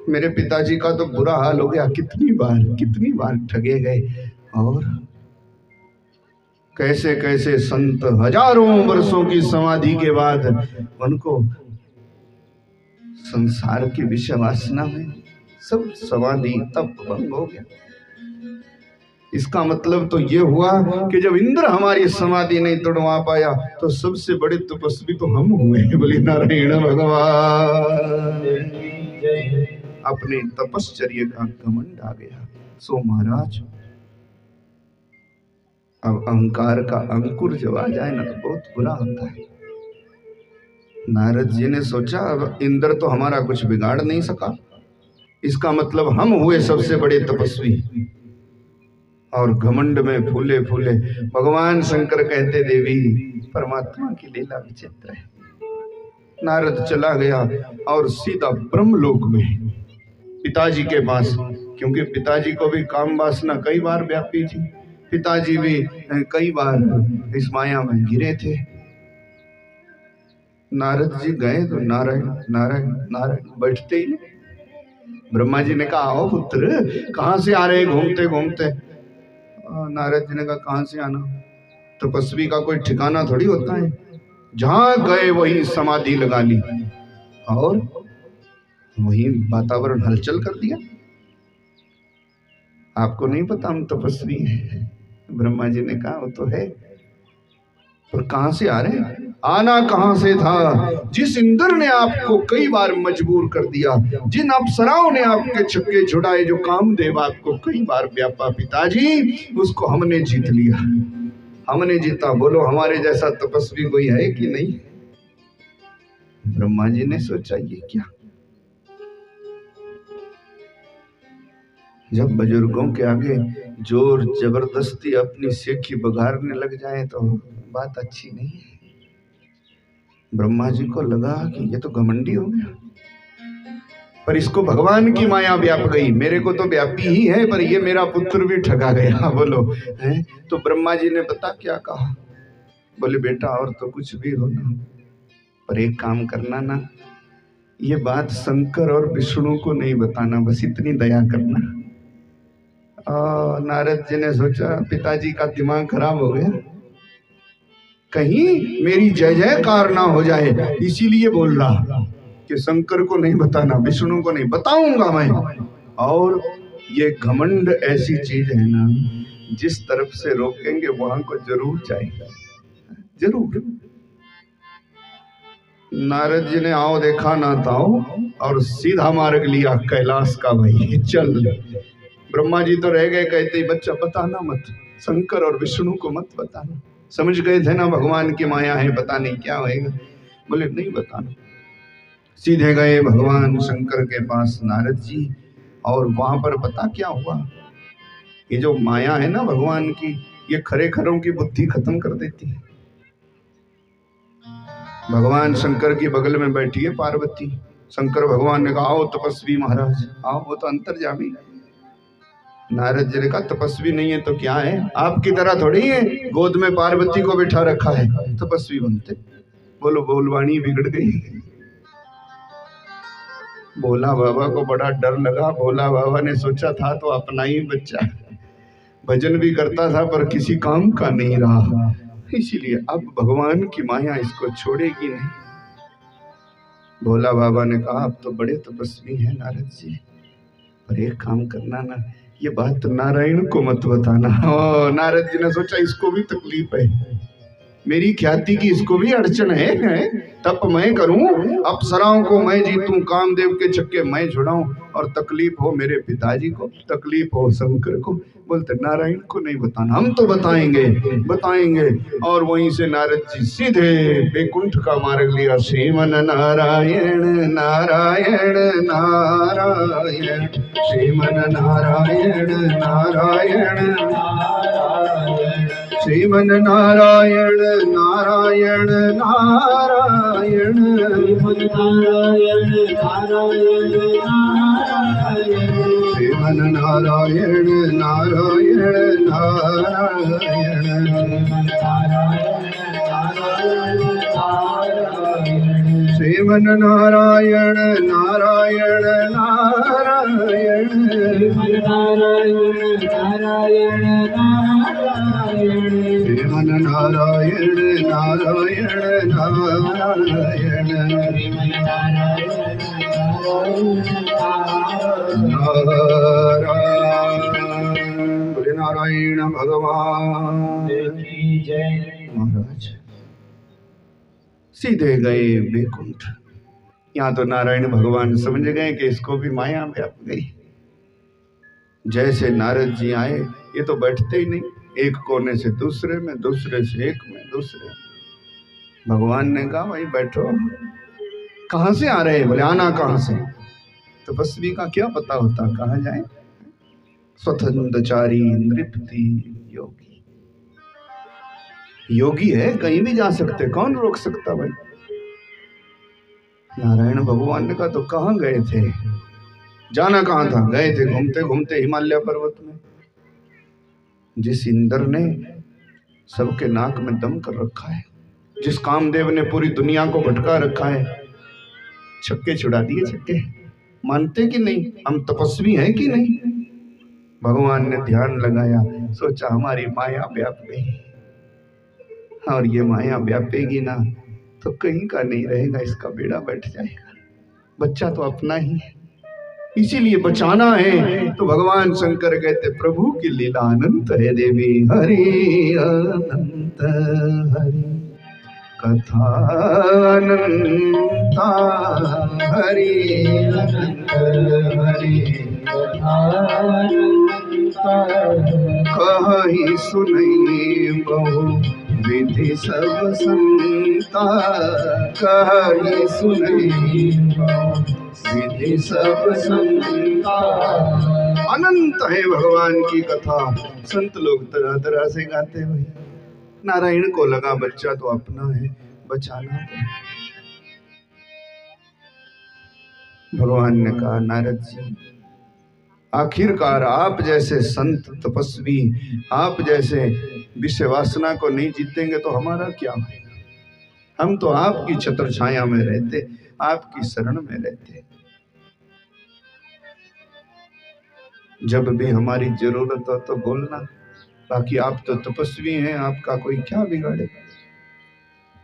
मेरे पिताजी का तो बुरा हाल हो गया, कितनी बार ठगे गए, और कैसे कैसे संत हजारों वर्षों की समाधि के बाद उनको संसार की विषय वासना में सब समाधि तप भंग हो गया। इसका मतलब तो ये हुआ कि जब इंद्र हमारी समाधि नहीं तोड़वा पाया तो सबसे बड़े तपस्वी तो हम हुए। बोले नारायण भगवान, अपने तपश्चर्य का घमंड आ गया। सो महाराज अब अहंकार का अंकुर जब आ जाए ना तो बहुत बुरा होता है। नारद जी ने सोचा अब इंद्र तो हमारा कुछ बिगाड़ नहीं सका, इसका मतलब हम हुए सबसे बड़े तपस्वी। और घमंड में फूले फूले भगवान शंकर कहते देवी परमात्मा की लीला विचित्र है। नारद चला गया और सीधा ब्रह्मलोक में पिताजी के पास, क्योंकि पिताजी को भी काम वासना कई बार व्यापी थी, पिताजी भी कई बार इस माया में गिरे थे। नारद जी गए तो नारायण नारायण नारायण बैठते ही नहीं। ब्रह्मा जी ने कहा आओ पुत्र, कहाँ से आ रहे घूमते घूमते। नारद जी ने कहा कहाँ से आना, तपस्वी का कोई ठिकाना थोड़ी होता है, जहां गए वही समाधि लगा ली और वही वातावरण हलचल कर दिया। आपको नहीं पता हम तपस्वी हैं? ब्रह्मा जी ने कहा वो तो है, पर कहां से आ रहे हैं? आना कहां से था? जिस इंद्र ने आपको कई बार मजबूर कर दिया, जिन अप्सराओं ने आपके छक्के छुड़ाए, जो कामदेव आपको कई बार व्यापा पिताजी, उसको हमने जीत लिया, हमने जीता। बोलो हमारे जैसा तपस्वी कोई है कि नहीं? ब्रह्मा जी ने सोचा ये क्या, जब बुजुर्गों के आगे जोर जबरदस्ती अपनी सेखी बघारने लग जाए तो बात अच्छी नहीं है। ब्रह्मा जी को लगा कि ये तो घमंडी हो गया, पर इसको भगवान की माया व्याप गई। मेरे को तो व्यापी ही है, पर ये मेरा पुत्र भी ठगा गया। बोलो है? तो ब्रह्मा जी ने बता क्या कहा? बोले बेटा और तो कुछ भी हो ना, पर एक काम करना ना, ये बात शंकर और विष्णु को नहीं बताना, बस इतनी दया करना। नारद जी ने सोचा पिताजी का दिमाग खराब हो गया, कहीं मेरी जय जयकार ना हो जाए, इसीलिए बोल रहा कि शंकर को नहीं बताना, विष्णु को नहीं बताऊंगा मैं। और ये घमंड ऐसी चीज है ना, जिस तरफ से रोकेंगे वहां को जरूर जाएगा, जरूर। नारद जी ने आओ देखा ना ताओ और सीधा मार्ग लिया कैलाश का, भाई चल। ब्रह्मा जी तो रह गए, कहते बच्चा बताना मत, शंकर और विष्णु को मत बताना। समझ गए थे ना भगवान की माया है, पता नहीं क्या होएगा। बोले नहीं बताना। सीधे गए भगवान शंकर के पास नारद जी, और वहां पर पता क्या हुआ? ये जो माया है ना भगवान की, ये खरे खरों की बुद्धि खत्म कर देती है। भगवान शंकर की बगल में बैठी है पार्वती। शंकर भगवान ने कहा आओ तपस्वी महाराज आओ, वो तो अंतर्यामी। नारद जी ने कहा तपस्वी नहीं है तो क्या है, आपकी तरह थोड़ी है गोद में पार्वती को बिठा रखा है तपस्वी बनते। बोलो बोलवाणी बिगड़ गई। भोला बाबा को बड़ा डर लगा। भोला बाबा ने सोचा था तो अपना ही बच्चा, भजन भी करता था पर किसी काम का नहीं रहा, इसीलिए अब भगवान की माया इसको छोड़ेगी नहीं। भोला बाबा ने कहा अब तो बड़े तपस्वी हैं नारद जी, पर एक काम करना ना, ये बात नारायण को मत बताना। नारद जी ने सोचा इसको भी तकलीफ है, मेरी ख्याति की इसको भी अड़चन है। तप मैं करूं, अप्सराओं को मैं जीतूं, कामदेव के छक्के मैं छुड़ाऊं, और तकलीफ हो मेरे पिताजी को, तकलीफ हो शंकर को। बोलते नारायण को नहीं बताना, हम तो बताएंगे बताएंगे। और वहीं से नारद जी सीधे बैकुंठ का मार्ग लिया। श्रीमन नारायण नारायण नारायण, श्रीमन नारायण नारायण नारायण, श्रीमन नारायण नारायण नारायण, श्रीमन नारायण नारायण नारायण, श्रीमन नारायण नारायण नारायण, श्रीमन नारायण नारायण नारायण, श्रीमन नारायण नारायण नारायण, श्रीमन नारायण नारायण नारायण, श्रीमन नारायण नारायण। बोले नारायण भगवान की जय। महाराज सीधे गए बैकुंठ। यहाँ तो नारायण भगवान समझ गए कि इसको भी माया व्याप गई। जैसे नारद जी आए, ये तो बैठते ही नहीं, एक कोने से दूसरे में, दूसरे से एक में, दूसरे। भगवान ने कहा भाई बैठो। कहाँ से आ रहे हैं? बोले आना कहाँ से? तपस्वी का क्या पता होता कहाँ जाए। स्वतंत्रचारी नृपति योगी, योगी है कहीं भी जा सकते, कौन रोक सकता भाई। नारायण भगवान ने कहा तो कहाँ गए थे? जाना कहाँ था? गए थे घूमते घूमते हिमालय पर्वत में। जिस इंद्र ने सबके नाक में दम कर रखा है, जिस कामदेव ने पूरी दुनिया को भटका रखा है, छक्के छुड़ा दिए छक्के। मानते कि नहीं हम तपस्वी हैं कि नहीं? भगवान ने ध्यान लगाया, सोचा हमारी माया व्याप गई, और ये माया व्यापेगी ना तो कहीं का नहीं रहेगा, इसका बेड़ा बैठ जाएगा। बच्चा तो अपना ही है, इसीलिए बचाना है। तो भगवान शंकर कहते प्रभु की लीला अनंत है देवी, हरि अनंत हरि कथा अनंता, हरि अनंत हरि कथा अनंता, कहि सुनई बहु विधि सब संता, कहि सुनई बहु विधि सब संता। अनंत है भगवान की कथा, संत लोग तरह तरह से गाते हुए। नारायण को लगा बच्चा तो अपना है, बचाना है। भगवान ने कहा नारद जी, आखिरकार आप जैसे संत तपस्वी, आप जैसे विषय वासना को नहीं जीतेंगे तो हमारा क्या होगा। हम तो आपकी छत्र छाया में रहते, आपकी शरण में रहते। जब भी हमारी जरूरत हो तो बोलना, बाकी आप तो तपस्वी हैं, आपका कोई क्या बिगाड़े।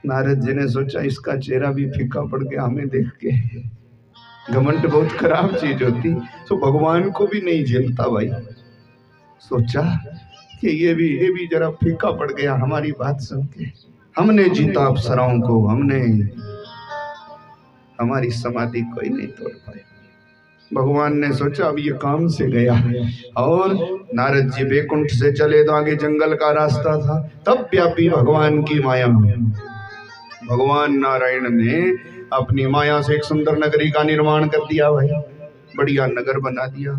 नारद जी ने सोचा इसका चेहरा भी फीका पड़ गया हमें देख के। घमंड बहुत खराब चीज होती, तो भगवान को भी नहीं झेलता भाई। सोचा कि ये भी जरा फीका पड़ गया हमारी बात सुन के। हमने जीता अप्सराओं को, हमने हमारी समाधि कोई नहीं तोड़ पाए। भगवान ने सोचा अब ये काम से गया। और नारद जी बैकुंठ से चले तो आगे जंगल का रास्ता था, तब व्यापी भगवान की माया। भगवान नारायण ने अपनी माया से एक सुंदर नगरी का निर्माण कर दिया भाई। बढ़िया नगर बना दिया,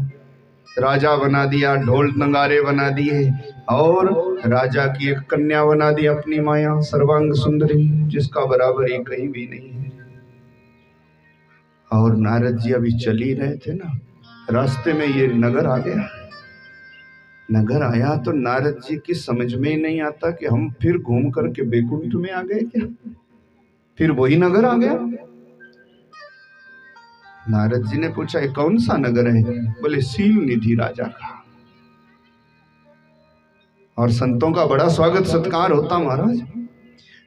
राजा बना दिया, ढोल नगारे बना दिए, और राजा की एक कन्या बना दी अपनी माया, सर्वांग सुंदरी, जिसका बराबर ही कहीं भी नहीं है। और नारद जी अभी चल ही रहे थे ना, रास्ते में ये नगर आ गया। नगर आया तो नारद जी की समझ में ही नहीं आता कि हम फिर घूम करके बैकुंठ में आ गए क्या, फिर वही नगर आ गया। नारद जी ने पूछा ये कौन सा नगर है? बोले सील निधि राजा का। और संतों का बड़ा स्वागत सत्कार होता महाराज।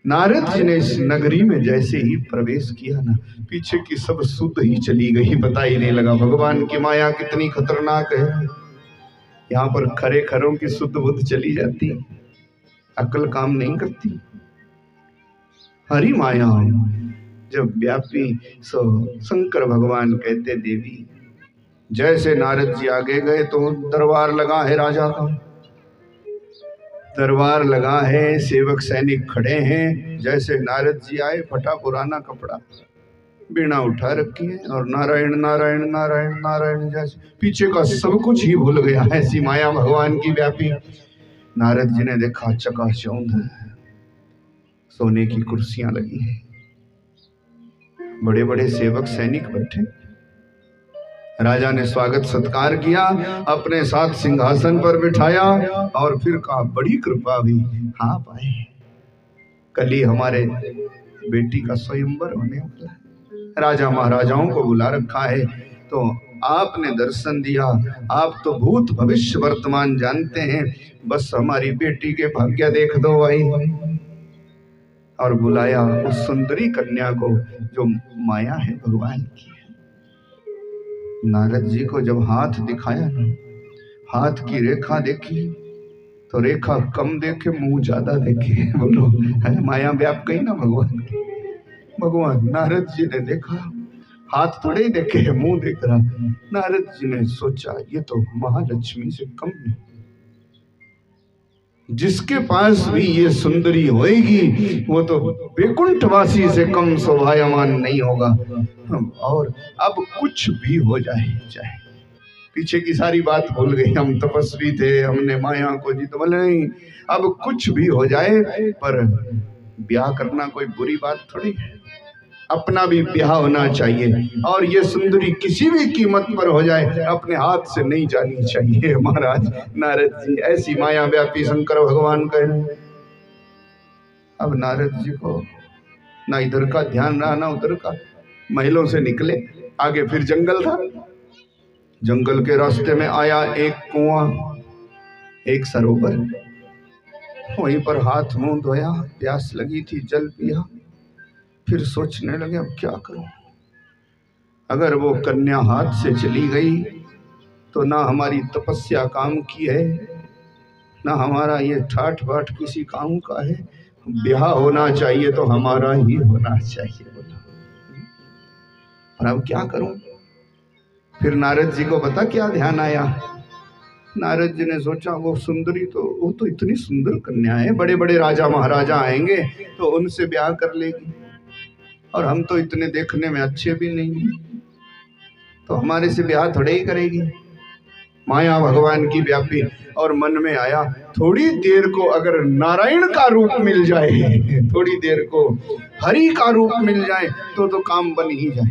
नारद जी ने इस नगरी में जैसे ही प्रवेश किया ना, पीछे की सब शुद्ध ही चली गई, पता ही नहीं लगा। भगवान की माया कितनी खतरनाक है। यहाँ पर खरे खरों की शुद्ध बुद्ध चली जाती, अक्ल काम नहीं करती। हरि माया जब व्यापी सो शंकर भगवान कहते देवी। जैसे नारद जी आगे गए तो दरबार लगा है राजा का, दरबार लगा है, सेवक सैनिक खड़े हैं। जैसे नारद जी आए, फटा पुराना कपड़ा, बीणा उठा रखी है, और नारायण नारायण नारायण नारायण, जैसे पीछे का सब कुछ ही भूल गया। ऐसी माया भगवान की व्यापी। नारद जी ने देखा चकाचौंध सोने की कुर्सियां लगी हैं, बड़े बड़े सेवक सैनिक बैठे। राजा ने स्वागत सत्कार किया, अपने साथ सिंहासन पर बिठाया, और फिर कहा बड़ी कृपा हुई, आप आए। कल ही हमारे बेटी का स्वयंवर होने वाला है, राजा महाराजाओं को बुला रखा है, तो आपने दर्शन दिया। आप तो भूत भविष्य वर्तमान जानते हैं, बस हमारी बेटी के भाग्य देख दो भाई। और बुलाया उस सुंदरी कन्या को जो माया है भगवान की। नारद जी को जब हाथ दिखाया ना, हाथ की रेखा देखी तो रेखा कम देखे, मुंह ज्यादा देखे। बोलो है माया व्याप गई ना भगवान की। भगवान नारद जी ने देखा, हाथ थोड़े ही देखे, मुंह देख रहा। नारद जी ने सोचा ये तो महालक्ष्मी से कम नहीं, जिसके पास भी ये सुंदरी होएगी वो तो बैकुंठवासी से कम शोभायमान नहीं होगा। और अब कुछ भी हो जाए, चाहे पीछे की सारी बात भूल गई, हम तपस्वी थे, हमने माया को जीत, बोले नहीं, अब कुछ भी हो जाए, पर ब्याह करना कोई बुरी बात थोड़ी है, अपना भी ब्याह होना चाहिए। और ये सुंदरी किसी भी कीमत पर हो जाए, अपने हाथ से नहीं जानी चाहिए। महाराज नारद जी ऐसी माया व्यापी शंकर भगवान कह रहे हैं। अब नारद जी को ना इधर का ध्यान रहा ना उधर का, महलों से निकले, आगे फिर जंगल था। जंगल के रास्ते में आया एक कुआं, एक सरोवर, वहीं पर हाथ मुंह धोया, प्यास लगी थी, जल पिया, फिर सोचने लगे अब क्या करूं। अगर वो कन्या हाथ से चली गई तो ना हमारी तपस्या काम की है, ना हमारा ये ठाठ बाट किसी काम का है। ब्याह होना चाहिए तो हमारा ही होना चाहिए। बोला और अब क्या करूं? फिर नारद जी को पता क्या ध्यान आया? नारद जी ने सोचा वो सुंदरी तो वो तो इतनी सुंदर कन्या है, बड़े बड़े राजा महाराजा आएंगे तो उनसे ब्याह कर लेगी, और हम तो इतने देखने में अच्छे भी नहीं, तो हमारे से ब्याह थोड़े ही करेगी। माया भगवान की व्यापी। और मन में आया थोड़ी देर को अगर नारायण का रूप मिल जाए, थोड़ी देर को हरि का रूप मिल जाए तो काम बन ही जाए,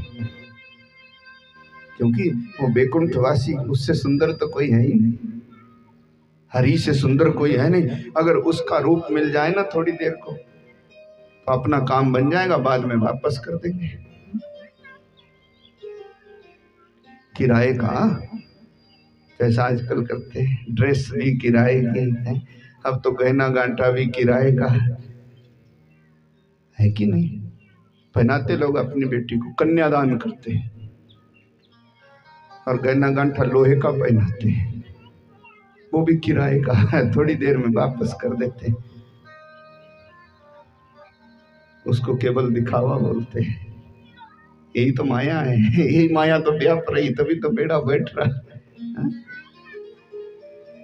क्योंकि वो बैकुंठवासी, उससे सुंदर तो कोई है ही नहीं, हरि से सुंदर कोई है नहीं। अगर उसका रूप मिल जाए ना थोड़ी देर को तो अपना काम बन जाएगा, बाद में वापस कर देंगे। किराए का जैसा आजकल करते हैं, ड्रेस भी किराए की है, अब तो गहना गांठा भी किराए का है कि नहीं? पहनाते लोग अपनी बेटी को, कन्यादान करते हैं और गहना गांठा लोहे का पहनाते हैं, वो भी किराए का है, थोड़ी देर में वापस कर देते हैं। उसको केवल दिखावा बोलते हैं। यही तो माया है, यही माया तो व्याप रही, तभी तो बेड़ा बैठ रहा।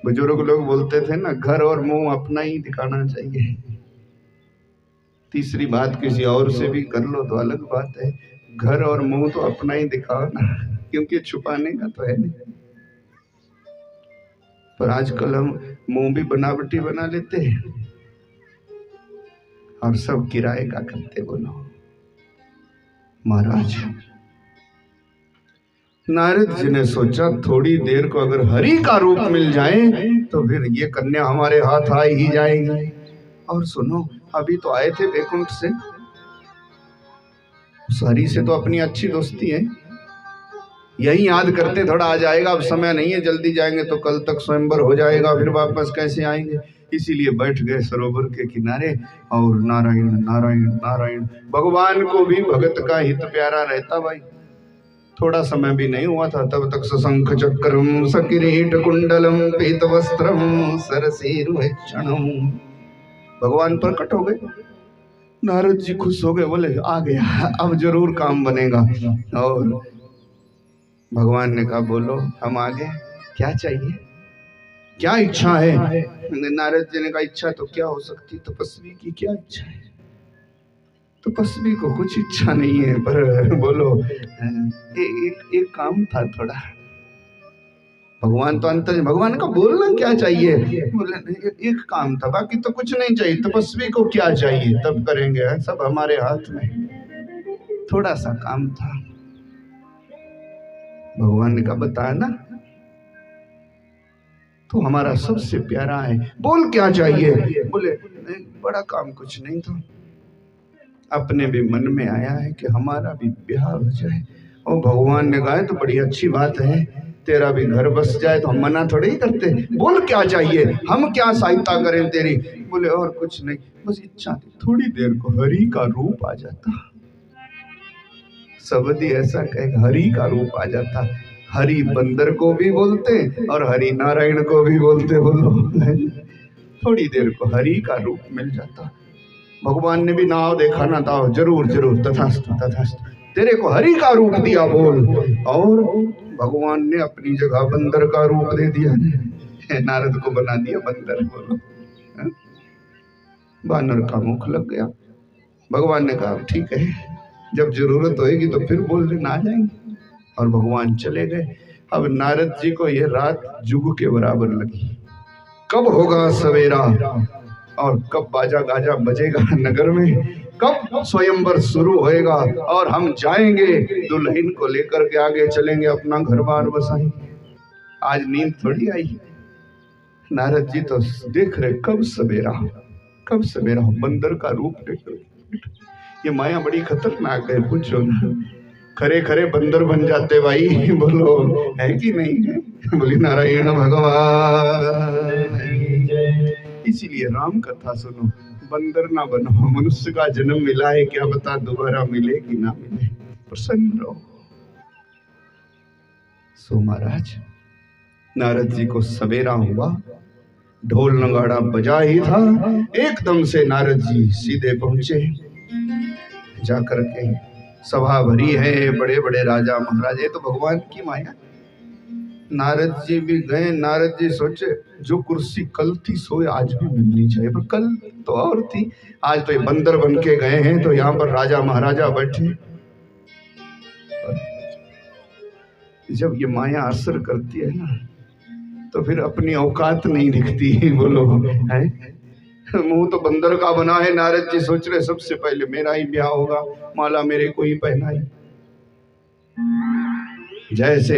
बुजुर्ग लोग बोलते थे ना, घर और मुंह अपना ही दिखाना चाहिए, तीसरी बात किसी और से भी कर लो तो अलग बात है, घर और मुंह तो अपना ही दिखाओ ना, क्योंकि छुपाने का तो है नहीं। पर आजकल हम मुंह भी बनावटी बना लेते हैं और सब किराए का करते। बोलो महाराज, नारद जी ने सोचा थोड़ी देर को अगर हरि का रूप मिल जाए तो फिर ये कन्या हमारे हाथ आ ही जाएगी। और सुनो, अभी तो आए थे बैकुंठ से, उस हरि से तो अपनी अच्छी दोस्ती है, यही याद करते थोड़ा आ जाएगा, अब समय नहीं है, जल्दी जाएंगे तो कल तक स्वयंवर हो जाएगा, फिर वापस कैसे आएंगे। इसीलिए बैठ गए सरोवर के किनारे और नारायण नारायण नारायण। भगवान को भी भगत का हित प्यारा रहता भाई। थोड़ा समय भी नहीं हुआ था तब तक सशंख चक्रम सकिरीट कुंडलम पीत वस्त्रम सरसीरुहक्षणम, भगवान प्रकट हो गए। नारद जी खुश हो गए, बोले आ गया, अब जरूर काम बनेगा। और भगवान ने कहा बोलो हम आगे, क्या चाहिए, क्या इच्छा है? नारद जी ने कहा इच्छा तो क्या हो सकती, तपस्वी की क्या इच्छा है? तपस्वी को कुछ इच्छा नहीं है, पर बोलो एक काम था थोड़ा। भगवान तो अंतर, भगवान का बोलना क्या चाहिए? बोले एक काम था, बाकी तो कुछ नहीं चाहिए। तपस्वी को क्या चाहिए तब करेंगे, सब हमारे हाथ में, थोड़ा सा काम था। भगवान ने कहा बताया ना, तो हमारा सबसे प्यारा है, बोल क्या चाहिए? बोले नहीं, बड़ा काम कुछ नहीं था, अपने भी मन में आया है कि हमारा भी ब्याह हो जाए। और भगवान ने कहा तो बड़ी अच्छी बात है, तेरा भी घर बस जाए तो हम मना थोड़े ही करते। बोल क्या चाहिए, हम क्या सहायता करें तेरी? बोले और कुछ नहीं, बस इच्छा थी थोड़ी देर को हरि का रूप आ जाता। सबदी ऐसा कहे, हरि का रूप आ जाता। हरि बंदर को भी बोलते और हरि नारायण को भी बोलते। बोलो थोड़ी देर को हरि का रूप मिल जाता। भगवान ने भी नाव देखा ना था, जरूर जरूर तथास्तु तथास्तु, तेरे को हरि का रूप दिया बोल। और भगवान ने अपनी जगह बंदर का रूप दे दिया, नारद को बना दिया बंदर। बोलो बानर का मुख लग गया। भगवान ने कहा ठीक है, जब जरूरत होएगी तो फिर बोल देना, आ जाएंगे। और भगवान चले गए। अब नारद जी को ये रात जुग के बराबर लगी। कब होगा सवेरा और कब बाजा गाजा बजेगा नगर में, कब स्वयंवर शुरू होएगा और हम जाएंगे दुल्हन को लेकर के, आगे चलेंगे, अपना घर बार बसाएंगे। आज नींद थोड़ी आई। नारद जी तो देख रहे कब सवेरा हो, कब सवेरा हो। बंदर का रूप देख, ये माया बड़ी खतरनाक है, पूछो ना। खरे खरे बंदर बन जाते भाई। बोलो है कि नहीं है? बोली नारायण भगवान। इसीलिए राम कथा सुनो, बंदर ना बनो। मनुष्य का जन्म मिला है, क्या बता दोबारा मिले कि ना मिले, प्रसन्न रहो। सो महाराज नारद जी को सवेरा हुआ, ढोल नगाड़ा बजा ही था, एकदम से नारद जी सीधे पहुंचे। जाकर के सभा भरी है, बड़े बड़े राजा महाराजे, तो भगवान की माया। नारद जी भी गए। नारद जी सोचे जो कुर्सी कल थी सो आज भी मिलनी चाहिए, पर कल तो और थी, आज तो ये बंदर बन के गए हैं, तो यहाँ पर राजा महाराजा बैठे। जब ये माया असर करती है ना, तो फिर अपनी औकात नहीं दिखती। बोलो है, मुंह तो बंदर का बना है। नारद जी सोच रहे सबसे पहले मेरा ही ब्याह होगा, माला मेरे को ही पहनाई। जैसे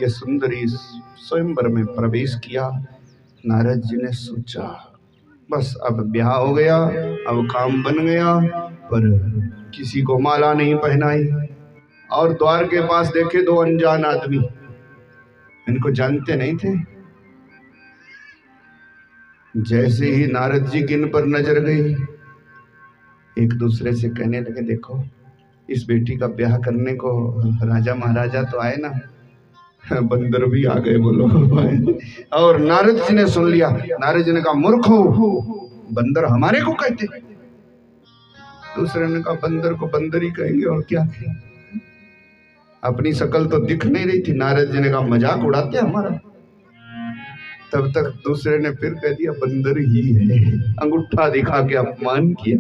ये सुंदरी स्वयंवर में प्रवेश किया, नारद जी ने सोचा बस अब ब्याह हो गया, अब काम बन गया, पर किसी को माला नहीं पहनाई। और द्वार के पास देखे दो अनजान आदमी, इनको जानते नहीं थे। जैसे ही नारद जी की इन पर नजर गई, एक दूसरे से कहने लगे देखो इस बेटी का ब्याह करने को राजा महाराजा तो आए ना, बंदर भी आ गए। बोलो और नारद जी ने सुन लिया। नारद जी ने कहा मूर्ख हो, बंदर हमारे को कहते। दूसरे ने कहा बंदर को बंदर ही कहेंगे और क्या। अपनी शकल तो दिख नहीं रही थी। नारद जी ने कहा मजाक उड़ाते हमारा। तब तक दूसरे ने फिर कह दिया बंदर ही है, अंगूठा दिखा के अपमान किया।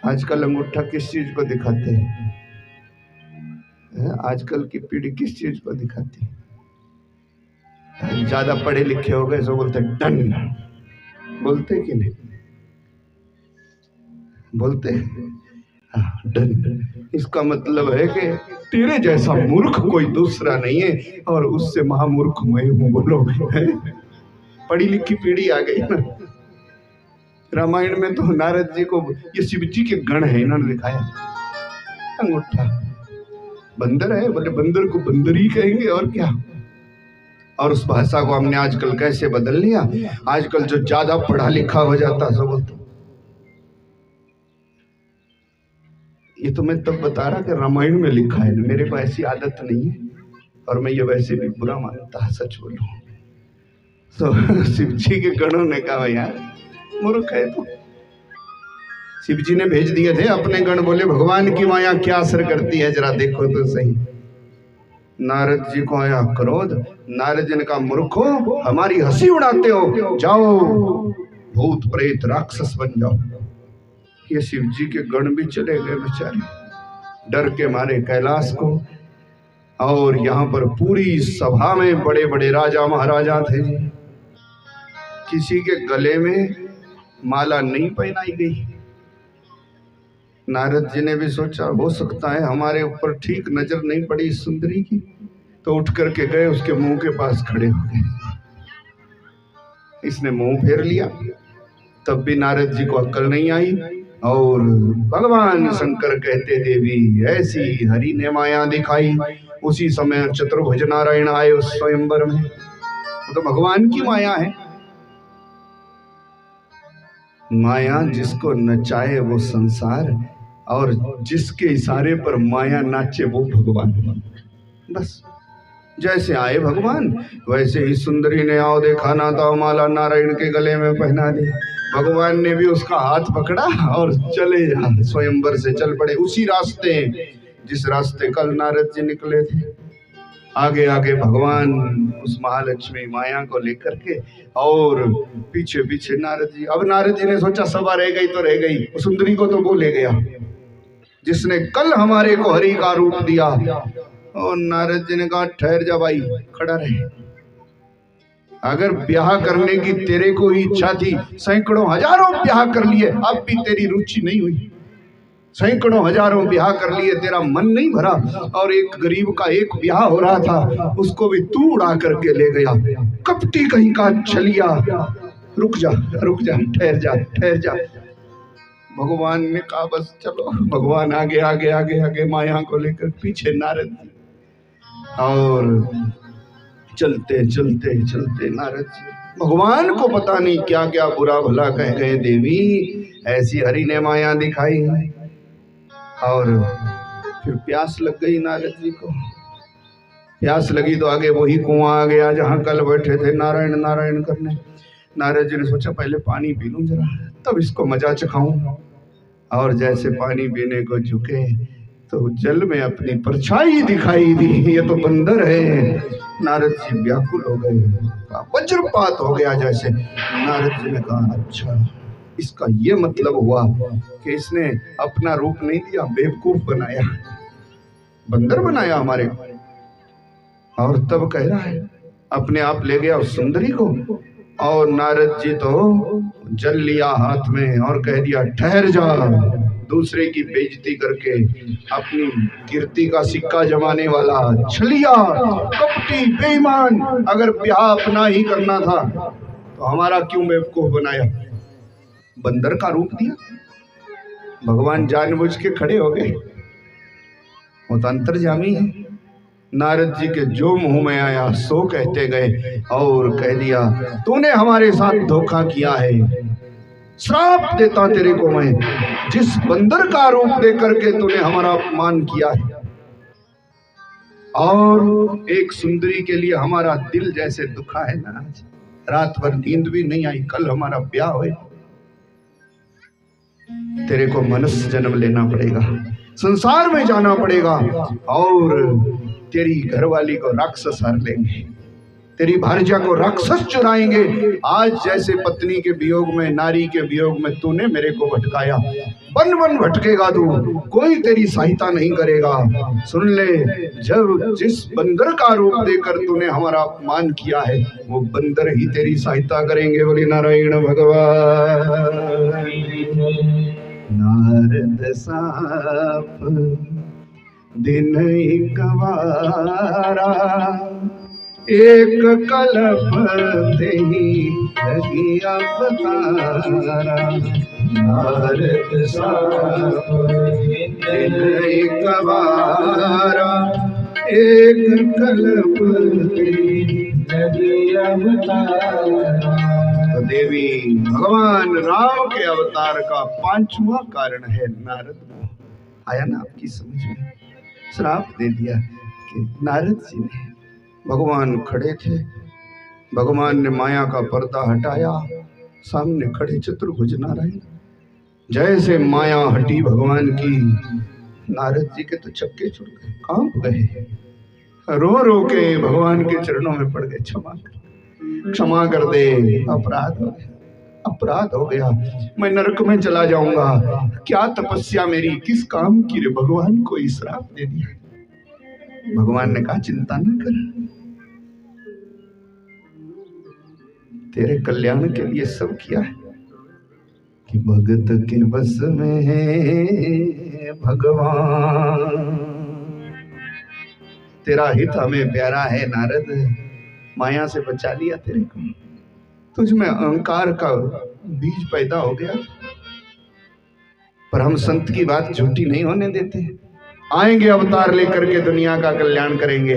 आजकल अंगूठा किस चीज को दिखाते हैं? आजकल की पीढ़ी किस चीज को दिखाती है? ज्यादा पढ़े लिखे हो गए सो बोलते डन, बोलते कि नहीं बोलते? डन, इसका मतलब है कि तेरे जैसा मूर्ख कोई दूसरा नहीं है और उससे महामूर्ख मैं हूं। बोलो पढ़ी लिखी पीढ़ी आ गई ना। रामायण में तो नारद जी को ये शिव जी के गण है, इन्होंने दिखाया अंगूठा। बंदर है, बोले बंदर को बंदर ही कहेंगे और क्या। और उस भाषा को हमने आजकल कैसे बदल लिया। आजकल जो ज्यादा पढ़ा लिखा हो जाता सब बोलता। ये तो मैं तब बता रहा कि रामायण में लिखा है, मेरे को ऐसी आदत नहीं है और मैं ये वैसे भी बुरा मानता, सच बोलूं तो शिव जी के गणों ने कहा यार मूर्ख है तू। शिव जी ने भेज दिए थे अपने गण, बोले भगवान की माया क्या असर करती है जरा देखो तो सही। नारद जी को आया क्रोध। नारद जी ने कहा मूर्खो, हमारी हंसी उड़ाते हो, जाओ भूत प्रेत राक्षस बन जाओ। ये शिव जी के गण भी चले गए बेचारे, डर के मारे कैलाश को। और यहाँ पर पूरी सभा में बड़े बड़े राजा महाराजा थे, किसी के गले में माला नहीं पहनाई गई। नारद जी ने भी सोचा हो सकता है हमारे ऊपर ठीक नजर नहीं पड़ी इस सुंदरी की, तो उठ करके गए उसके मुंह के पास खड़े हो गए। इसने मुंह फेर लिया, तब भी नारद जी को अक्ल नहीं आई। और भगवान शंकर कहते देवी ऐसी हरि ने माया दिखाई। उसी समय चतुर्भुज नारायण आए उस स्वयंवर में। तो भगवान की माया है। माया जिसको नचाए वो संसार, और जिसके इशारे पर माया नाचे वो भगवान। बस जैसे आए भगवान वैसे ही सुंदरी ने आओ देखा ना था माला नारायण के गले में पहना दी। भगवान ने भी उसका हाथ पकड़ा और चले स्वयंवर से चल पड़े उसी रास्ते जिस रास्ते कल नारद जी निकले थे। आगे आगे भगवान उस महालक्ष्मी माया को लेकर के और पीछे पीछे नारद जी। अब नारद जी ने सोचा सभा रह गई तो रह गई, सुंदरी को तो वो ले गया जिसने कल हमारे को हरि का रूप दिया। और नारद जी ने कहा ठहर जा भाई, खड़ा रहे। अगर ब्याह करने की तेरे को ही इच्छा थी, सैकड़ों हजारों ब्याह कर लिए, अब भी तेरी रुचि नहीं हुई। सैकड़ों हजारों ब्याह कर लिए, तेरा मन नहीं भरा। और एक गरीब का एक ब्याह हो रहा था, उसको भी तू उड़ा करके ले गया। कपटी कहीं का छलिया। रुक जा रुक जा, ठहर जा ठहर जा। भगवान ने कहा बस चलो। भगवान आगे आगे आगे आगे माया को लेकर, पीछे नारद। और चलते चलते चलते नारद जी भगवान को पता नहीं क्या क्या बुरा भला कह गए। देवी ऐसी हरि ने माया दिखाई। और फिर प्यास लग गई नारद जी को। प्यास लगी तो आगे वही कुआं आ गया जहाँ कल बैठे थे नारायण नारायण करने। नारद जी ने सोचा पहले पानी पी लूं जरा, तब इसको मजा चखाऊं। और जैसे पानी पीने को झुके तो जल में अपनी परछाई दिखाई दी। ये तो बंदर है। नारद जी व्याकुल हो गए, वज्रपात हो गया जैसे। नारद जी ने कहा अच्छा इसका ये मतलब हुआ कि इसने अपना रूप नहीं दिया, बेवकूफ बनाया, बंदर बनाया हमारे। और तब कह रहा है अपने आप ले गया उस सुंदरी को। और नारद जी तो जल लिया हाथ में और कह दिया ठहर जा। दूसरे की बेइज्जती करके अपनी कीर्ति का सिक्का जमाने वाला छलिया कपटी बेईमान, अगर ब्याह अपना ही करना था तो हमारा क्यों बेवकूफ बनाया, बंदर का रूप दिया। भगवान जानबूझ के खड़े हो गए, वो तो अंतर्यामी है। नारद जी के जो मुंह में आया सो कहते गए और कह दिया तूने हमारे साथ धोखा किया है, श्राप देता तेरे को मैं, जिस बंदर का रूप देकर के तूने हमारा अपमान किया है। और एक सुंदरी के लिए हमारा दिल जैसे दुखा है ना, रात भर नींद भी नहीं आई, कल हमारा ब्याह हुए। तेरे को मनुष्य जन्म लेना पड़ेगा, संसार में जाना पड़ेगा और तेरी घरवाली को राक्षस हर लेंगे, तेरी भार्या को राक्षस चुराएंगे। आज जैसे पत्नी के वियोग में, नारी के वियोग में तूने मेरे को भटकाया, बन बन भटकेगा तू, कोई तेरी सहायता नहीं करेगा। सुन ले, जब जिस बंदर का रूप देकर तूने हमारा अपमान किया है वो बंदर ही तेरी सहायता करेंगे। बोली नारायण भगवान। नारद साप दिन गवारा, एक कलप देही लगी अवतारा। नारद साप दिन गवारा, एक कलप देही लगी अवतारा। तो देवी भगवान राम के अवतार का 5वां कारण है नारद मोह। आया ना आपकी समझ में? श्राप दे दिया कि नारद जी ने, भगवान खड़े थे, भगवान ने माया का पर्दा हटाया, सामने खड़े चतुर्भुज नारायण, जैसे माया हटी भगवान की, नारद जी के तो चक्के छुट गए, कांप गए, रो रो के भगवान के चरणों में पड़ गए, क्षमा कर दे, अपराध हो गया, अपराध हो गया, मैं नरक में चला जाऊंगा, क्या तपस्या मेरी किस काम की रे भगवान को श्राप दे दिया। भगवान ने कहा चिंता न कर, तेरे कल्याण के लिए सब किया है कि भगत के बस में है भगवान। तेरा हित हमें प्यारा है नारद, माया से बचा लिया तेरे को, तुझ में अहंकार का बीज पैदा हो गया, पर हम संत की बात झूठी नहीं होने देते, आएंगे अवतार लेकर के दुनिया का कल्याण करेंगे,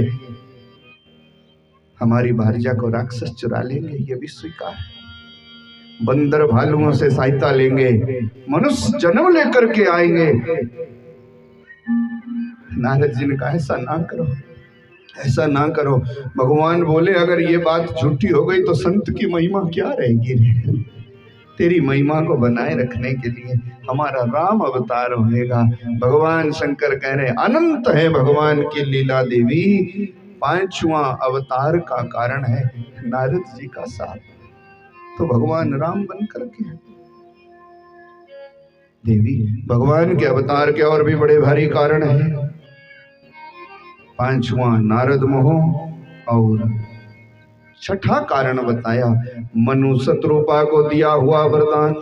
हमारी भार्या को राक्षस चुरा लेंगे ये भी स्वीकार है, बंदर भालुओं से सहायता लेंगे, मनुष्य जन्म लेकर के आएंगे। नारद जी ने कहा ऐसा ना करो, ऐसा ना करो। भगवान बोले अगर ये बात झूठी हो गई तो संत की महिमा क्या रहेगी। तेरी महिमा को बनाए रखने के लिए हमारा राम अवतार होएगा। भगवान शंकर कह रहे अनंत है भगवान की लीला देवी, 5वां अवतार का कारण है नारद जी का साथ, तो भगवान राम बन करके देवी। भगवान के अवतार के और भी बड़े भारी कारण है। 5वां नारद मोह, और 6ठा कारण बताया मनु शत्रुपा को दिया हुआ वरदान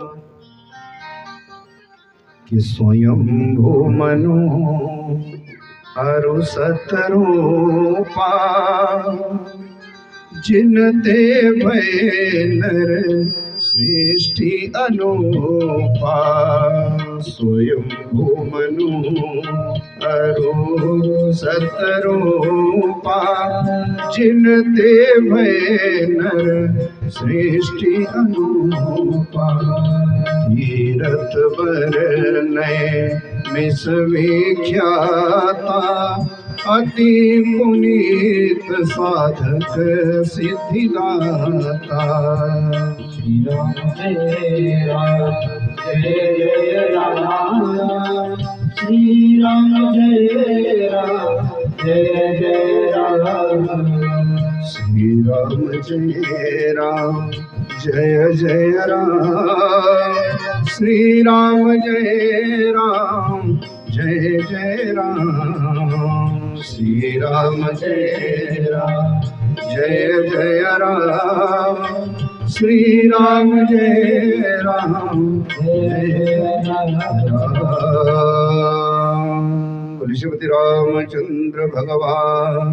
कि स्वयं भू मनु अरु शत्रुपा, जिन ते भय नर सृष्टि अनुपा। स्वयं भू मनु अरु शत्रुपा, जिन ते भय नर सृष्टि अनुपा। तीरथ बर नय विश्वविख्याता अति पुनीत साधक सिद्धिदाता। श्री राम जय राम जय जय राम, श्री राम जय राम जय जय राम, श्री राम जय राम जय जय राम, श्री राम जय राम जय जय राम, श्री राम जय राम जय जय राम, श्री राम जय राम जय राम। श्रीमती रामचंद्र भगवान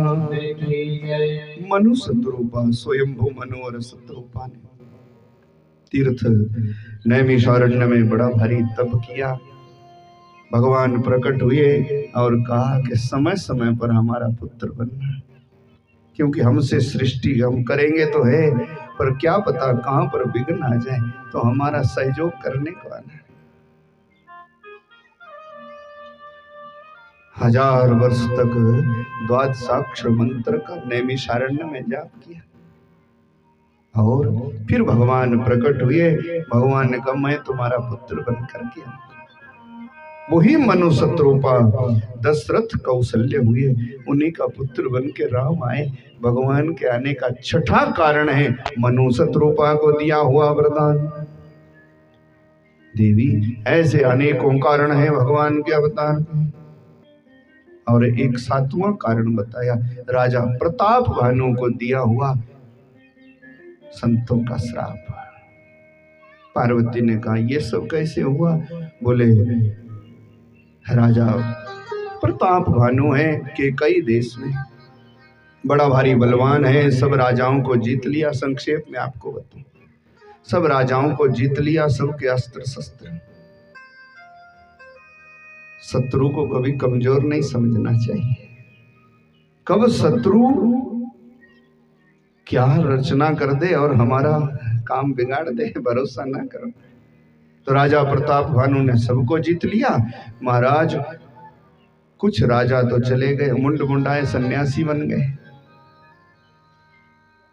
मनु सतरूपा स्वयंभू मनु और सतरूपा ने तीर्थ नैमिषारण्य में बड़ा भारी तप किया। भगवान प्रकट हुए और कहा कि समय समय पर हमारा पुत्र बनना, क्योंकि हमसे सृष्टि हम करेंगे तो है, पर क्या पता कहां पर विघ्न आ जाए, तो हमारा सहयोग करने को आना। 1000 वर्ष तक द्वादशाक्षर मंत्र का नैमिषारण्य में जाप किया और फिर भगवान प्रकट हुए। भगवान ने कहा मैं तुम्हारा पुत्र बन करके आऊंगा। वही मनु सतरूपा दशरथ कौशल्य हुए, उन्हीं का पुत्र बन के राम आए। भगवान के आने का छठा कारण है मनु सतरूपा को दिया हुआ वरदान। देवी ऐसे अनेकों कारण है भगवान के अवतार। और एक 7वां कारण बताया, राजा प्रताप भानु को दिया हुआ संतों का श्राप। पार्वती ने कहा ये सब कैसे हुआ? बोले राजा प्रताप भानु है कि कई देश में बड़ा भारी बलवान है, सब राजाओं को जीत लिया। संक्षेप में आपको बताऊं, सब राजाओं को जीत लिया, सबके अस्त्र शस्त्र। शत्रु को कभी कमजोर नहीं समझना चाहिए। कब शत्रु क्या रचना कर दे और हमारा काम बिगाड़ दे, भरोसा ना करो। तो राजा प्रताप भानु ने सबको जीत लिया। महाराज कुछ राजा तो चले गए, मुंड मुंडाए सन्यासी बन गए,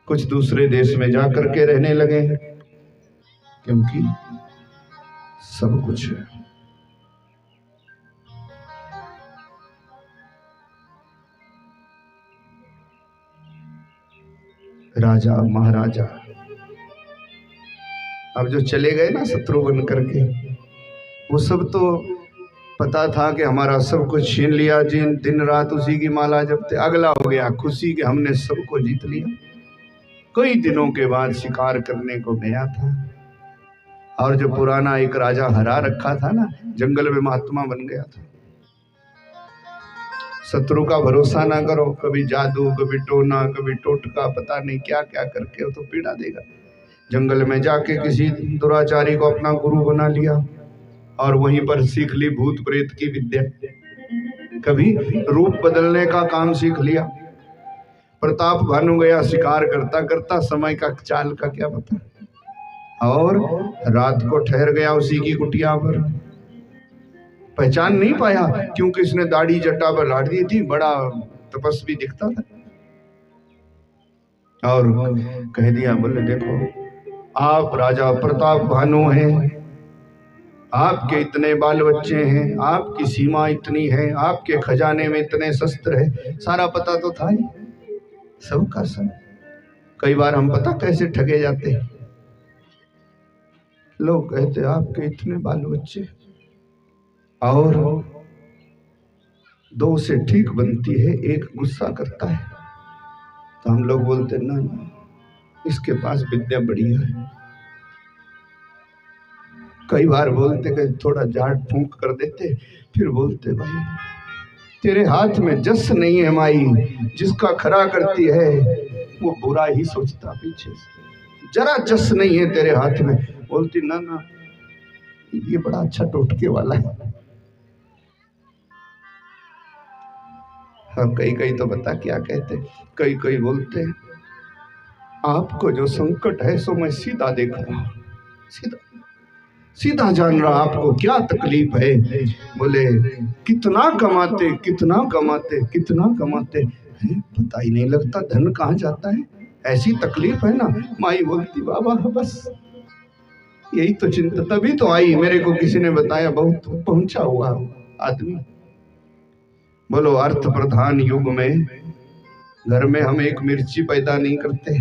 कुछ दूसरे देश में जाकर के रहने लगे, क्योंकि सब कुछ राजा महाराजा अब जो चले गए ना शत्रु बन करके, वो सब तो पता था कि हमारा सब कुछ छीन लिया, दिन रात उसी की माला जपते। अगला हो गया खुशी कि हमने सबको जीत लिया। कई दिनों के बाद शिकार करने को गया था, और जो पुराना एक राजा हरा रखा था ना, जंगल में महात्मा बन गया था। शत्रु का भरोसा ना करो, कभी जादू, कभी टोना, कभी टोटका, पता नहीं क्या क्या करके वो तो पीड़ा देगा। जंगल में जाके किसी दुराचारी को अपना गुरु बना लिया और वहीं पर सीख ली भूत प्रेत की विद्या, कभी रूप बदलने का काम सीख लिया। प्रताप भानु गया शिकार करता करता, समय का चाल का क्या पता, और रात को ठहर गया उसी की कुटिया पर। पहचान नहीं पाया क्योंकि इसने दाढ़ी जटा पर लाड़ दी थी, बड़ा तपस्वी दिखता था। और कह दिया, बोले देखो आप राजा प्रताप भानु हैं, आपके इतने बाल बच्चे हैं, आपकी सीमा इतनी है, आपके खजाने में इतने शस्त्र है, सारा पता तो था ही, सबका सब। कई बार हम पता कैसे ठगे जाते हैं, लोग कहते आपके इतने बाल बच्चे, और 2 से ठीक बनती है, 1 गुस्सा करता है, तो हम लोग बोलते ना इसके पास विद्या बढ़िया है। कई बार बोलते कि थोड़ा झाड़ फूंक कर देते, फिर बोलते भाई तेरे हाथ में जस नहीं है माई, जिसका खरा करती है वो बुरा ही सोचता पीछे से, जरा जस नहीं है तेरे हाथ में। बोलती ना ना ये बड़ा अच्छा टोटके वाला है। और कई तो बता क्या कहते, कई बोलते आपको जो संकट है सो मैं सीधा देख रहा हूं, सीधा सीधा जान रहा आपको क्या तकलीफ है। बोले कितना कमाते कितना कमाते कितना कमाते हैं, पता ही नहीं लगता धन कहाँ जाता है। ऐसी तकलीफ है ना। माई बोलती बाबा बस यही तो चिंता, तभी तो आई, मेरे को किसी ने बताया, बहुत पहुंचा हुआ आदमी। बोलो अर्थ प्रधान युग में घर में हम एक मिर्ची पैदा नहीं करते,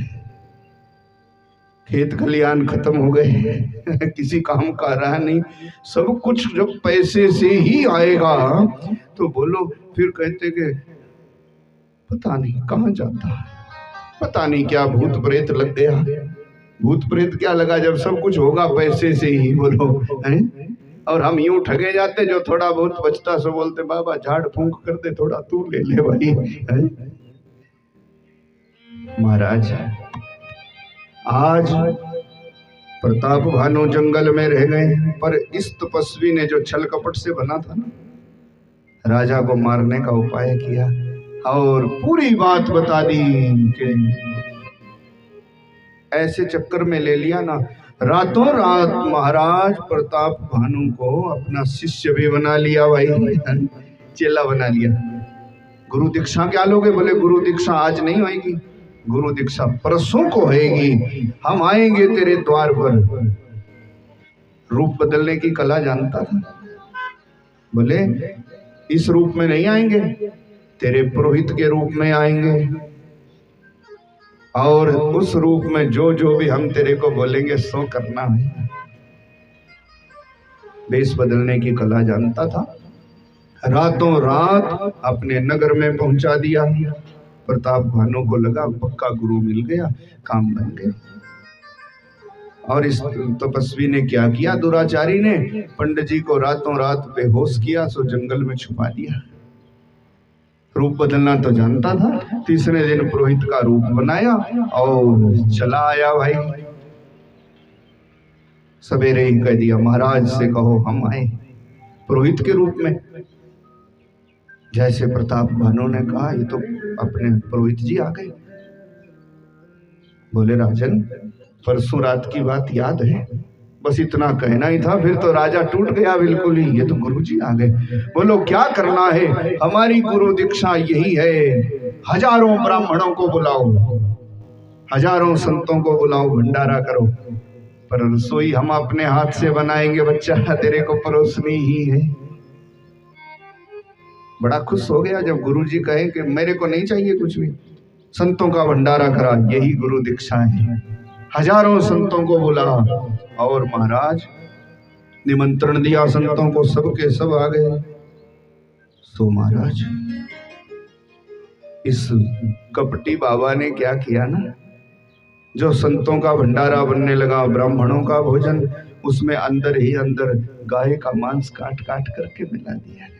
खेत खलियान खत्म हो गए किसी काम का रहा नहीं, सब कुछ जब पैसे से ही आएगा तो बोलो फिर कहते कि पता नहीं कहाँ जाता, पता नहीं क्या भूत प्रेत लग गया। भूत प्रेत क्या लगा जब सब कुछ होगा पैसे से ही, बोलो है? और हम यूं ठगे जाते, जो थोड़ा बहुत बचता सो बोलते बाबा झाड़ फूंक कर दे, थोड़ा तू ले ले भाई है? महाराज आज प्रताप भानु जंगल में रह गए, पर इस तपस्वी ने जो छल कपट से बना था ना, राजा को मारने का उपाय किया और पूरी बात बता दी कि ऐसे चक्कर में ले लिया ना, रातों रात महाराज प्रताप भानु को अपना शिष्य भी बना लिया भाई, चेला बना लिया। गुरु दीक्षा क्या लोगे? बोले गुरु दीक्षा आज नहीं आएगी, गुरु दीक्षा परसों को होएगी, हम आएंगे तेरे द्वार पर। रूप बदलने की कला जानता था। बोले इस रूप में नहीं आएंगे, तेरे पुरोहित के रूप में आएंगे, और उस रूप में जो जो भी हम तेरे को बोलेंगे सो करना है। वेश बदलने की कला जानता था। रातों रात अपने नगर में पहुंचा दिया। प्रताप भानु को लगा पक्का गुरु मिल गया, काम बन गया। और इस तपस्वी ने क्या किया, दुराचारी ने पंडित जी को रातों रात बेहोश किया, सो जंगल में छुपा दिया। रूप बदलना तो जानता था। तीसरे दिन पुरोहित का रूप बनाया और चला आया भाई। सवेरे ही कह दिया महाराज से कहो हम आए पुरोहित के रूप में। जैसे प्रताप भानु ने कहा ये तो अपने पुरोहित जी आ गए। बोले राजन परसों रात की बात याद है? बस इतना कहना ही था, फिर तो राजा टूट गया बिल्कुल ही, ये तो गुरु जी आ गए। बोलो क्या करना है? हमारी गुरु दीक्षा यही है, हजारों ब्राह्मणों को बुलाओ, हजारों संतों को बुलाओ, भंडारा करो, पर रसोई हम अपने हाथ से बनाएंगे, बच्चा तेरे को परोसनी ही है। बड़ा खुश हो गया जब गुरु जी कहे कि मेरे को नहीं चाहिए कुछ भी, संतों का भंडारा करा, यही गुरु दीक्षा है। हजारों संतों को बुला और महाराज निमंत्रण दिया संतों को, सबके सब आ गए। सो महाराज इस कपटी बाबा ने क्या किया ना, जो संतों का भंडारा बनने लगा, ब्राह्मणों का भोजन, उसमें अंदर ही अंदर गाय का मांस काट काट करके मिला दिया।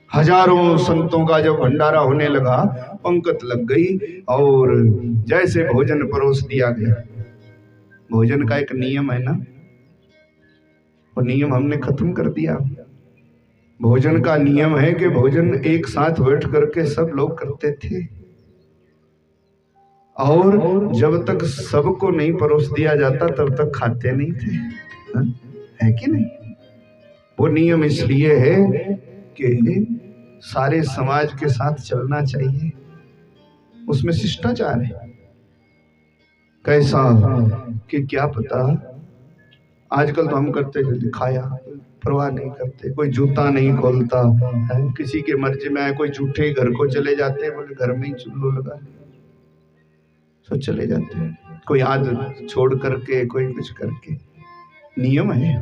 हजारों संतों का जब भंडारा होने लगा, पंक्ति लग गई और जैसे भोजन परोस दिया गया। भोजन का एक नियम है ना, वो नियम हमने खत्म कर दिया। भोजन का नियम है कि भोजन एक साथ बैठ करके सब लोग करते थे, और जब तक सबको नहीं परोस दिया जाता तब तक खाते नहीं थे, है कि नहीं? वो नियम इसलिए है कि सारे समाज के साथ चलना चाहिए, उसमें शिष्टाचार है। कैसा कि क्या पता, आजकल तो हम करते जल्दी खाया, परवाह नहीं करते, कोई जूता नहीं खोलता, किसी के मर्जी में आए, कोई झूठे घर को चले जाते हैं, बोले घर में ही चुल्लू लगा तो चले जाते हैं, कोई आदत छोड़ करके, कोई कुछ करके। नियम है,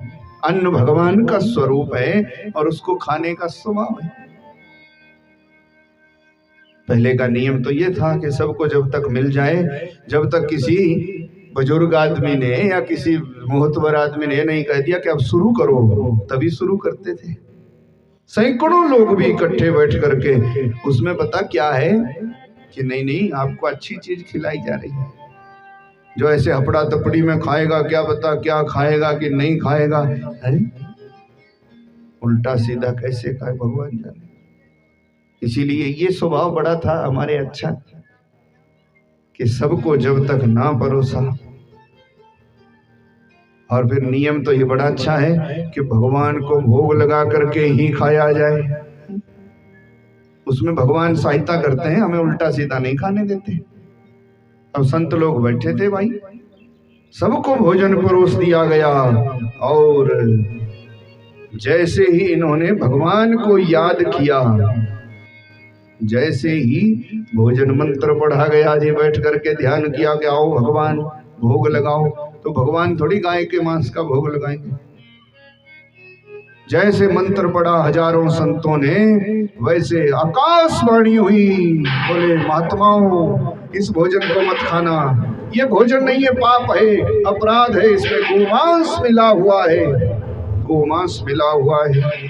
अन्न भगवान का स्वरूप है और उसको खाने का स्वभाव है। पहले का नियम तो ये था कि सबको जब तक मिल जाए, जब तक किसी बुजुर्ग आदमी ने या किसी मोहतबर आदमी ने नहीं कह दिया कि अब शुरू करो, तभी शुरू करते थे। सैकड़ों लोग भी इकट्ठे बैठ करके, उसमें पता क्या है कि नहीं नहीं आपको अच्छी चीज खिलाई जा रही है। जो ऐसे हपड़ा तपड़ी में खाएगा, क्या पता क्या खाएगा कि नहीं खाएगा, है? उल्टा सीधा कैसे खाए भगवान जाने। इसीलिए ये स्वभाव बड़ा था हमारे अच्छा, कि सबको जब तक ना परोसा, और फिर नियम तो ये बड़ा अच्छा है कि भगवान को भोग लगा करके ही खाया जाए। उसमें भगवान सहायता करते हैं, हमें उल्टा सीधा नहीं खाने देते। अब संत लोग बैठे थे भाई, सबको भोजन परोस दिया गया और जैसे ही इन्होंने भगवान को याद किया, जैसे ही भोजन मंत्र पढ़ा गया जी, बैठ करके ध्यान किया कि आओ भगवान भोग लगाओ, तो भगवान थोड़ी गाय के मांस का भोग लगाएंगे। जैसे मंत्र पढ़ा हजारों संतों ने, वैसे आकाशवाणी हुई, बोले महात्माओं इस भोजन को मत खाना, ये भोजन नहीं है, पाप है, अपराध है, इसमें गोमांस मिला हुआ है, गोमांस मिला हुआ है।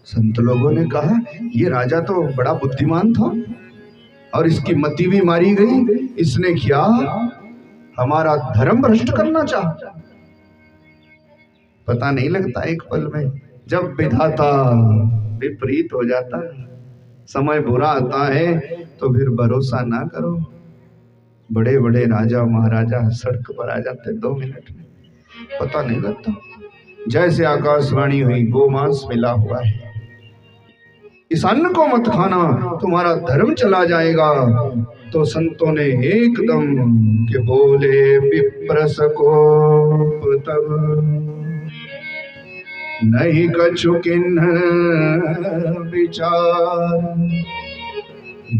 संत लोगों ने कहा ये राजा तो बड़ा बुद्धिमान था और इसकी मति भी मारी गई, इसने क्या हमारा धर्म भ्रष्ट करना चाहा। पता नहीं लगता एक पल में, जब विधाता विपरीत हो जाता है, समय बुरा आता है, तो फिर भरोसा ना करो। बड़े बड़े राजा महाराजा सड़क पर आ जाते 2 मिनट में, पता नहीं लगता। जैसे आकाशवाणी हुई, गोमांस मिला हुआ है, इस अन्न को मत खाना, तुम्हारा धर्म चला जाएगा। तो संतों ने एकदम के बोले विप्रस को तब नहीं कछु किन्ह विचार,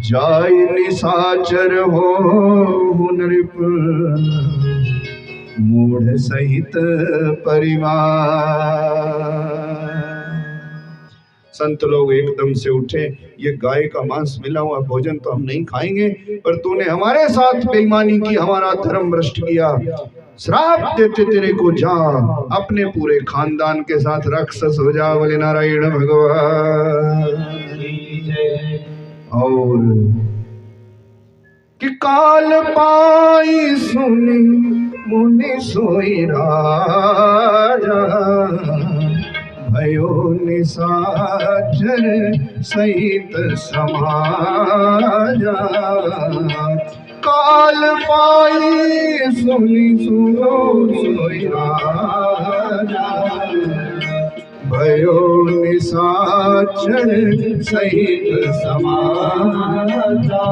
जाय निशाचर हो नृप मूढ़ सहित परिवार। संत लोग एकदम से उठे, ये गाय का मांस मिला हुआ भोजन तो हम नहीं खाएंगे, पर तूने हमारे साथ बेईमानी की, हमारा धर्म भ्रष्ट किया, श्राप देते तेरे को, जा अपने पूरे खानदान के साथ राक्षस हो जा। बोले नारायण भगवान। और कि काल पाई सुनी मुनि सोई राजा, भयो निशाचर सहित समाजा। काल पाई सुनी सुनो सोई राजा, भयो निशाचर सहित समाजा।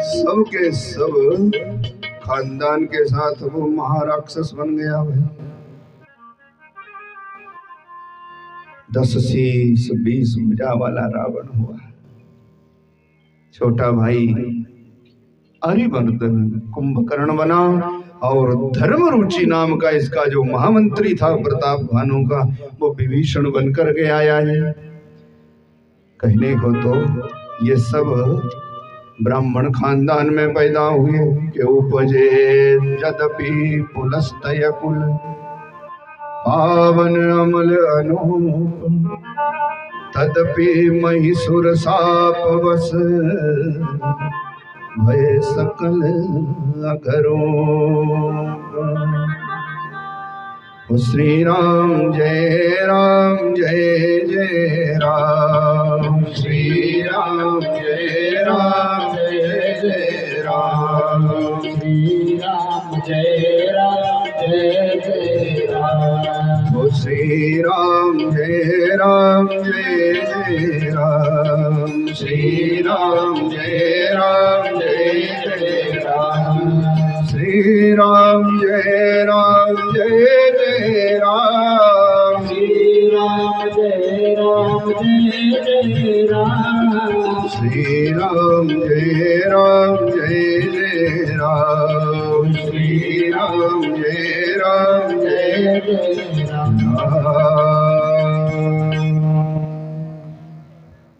सबके सब खानदान के साथ वो महाराक्षस बन गया भाई। 10 शीश 20 भुजा वाला रावण हुआ। छोटा भाई अरिवर्दन कुंभकर्ण बना और धर्म रुचि नाम का इसका जो महामंत्री था प्रताप भानु का, वो विभीषण बनकर के आया है। कहने को तो ये सब ब्राह्मण खानदान में पैदा हुए कि उपजे यद्यपि पुलस्तय कुल, पावन अमल अनूप, तदपि महिषुर साप वस, भय सकल अघरों। श्री राम जय जय राम, श्री राम जय जय राम, श्री राम जय जय राम, श्री राम जय राम, श्री राम जय राम, श्री राम जय राम, श्री राम जय राम, श्री राम जय राम, श्री राम जय राम।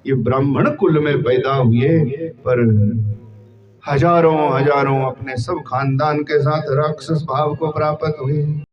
ये ब्राह्मण कुल में पैदा हुए, पर हजारों हजारों अपने सब खानदान के साथ राक्षस भाव को प्राप्त हुए।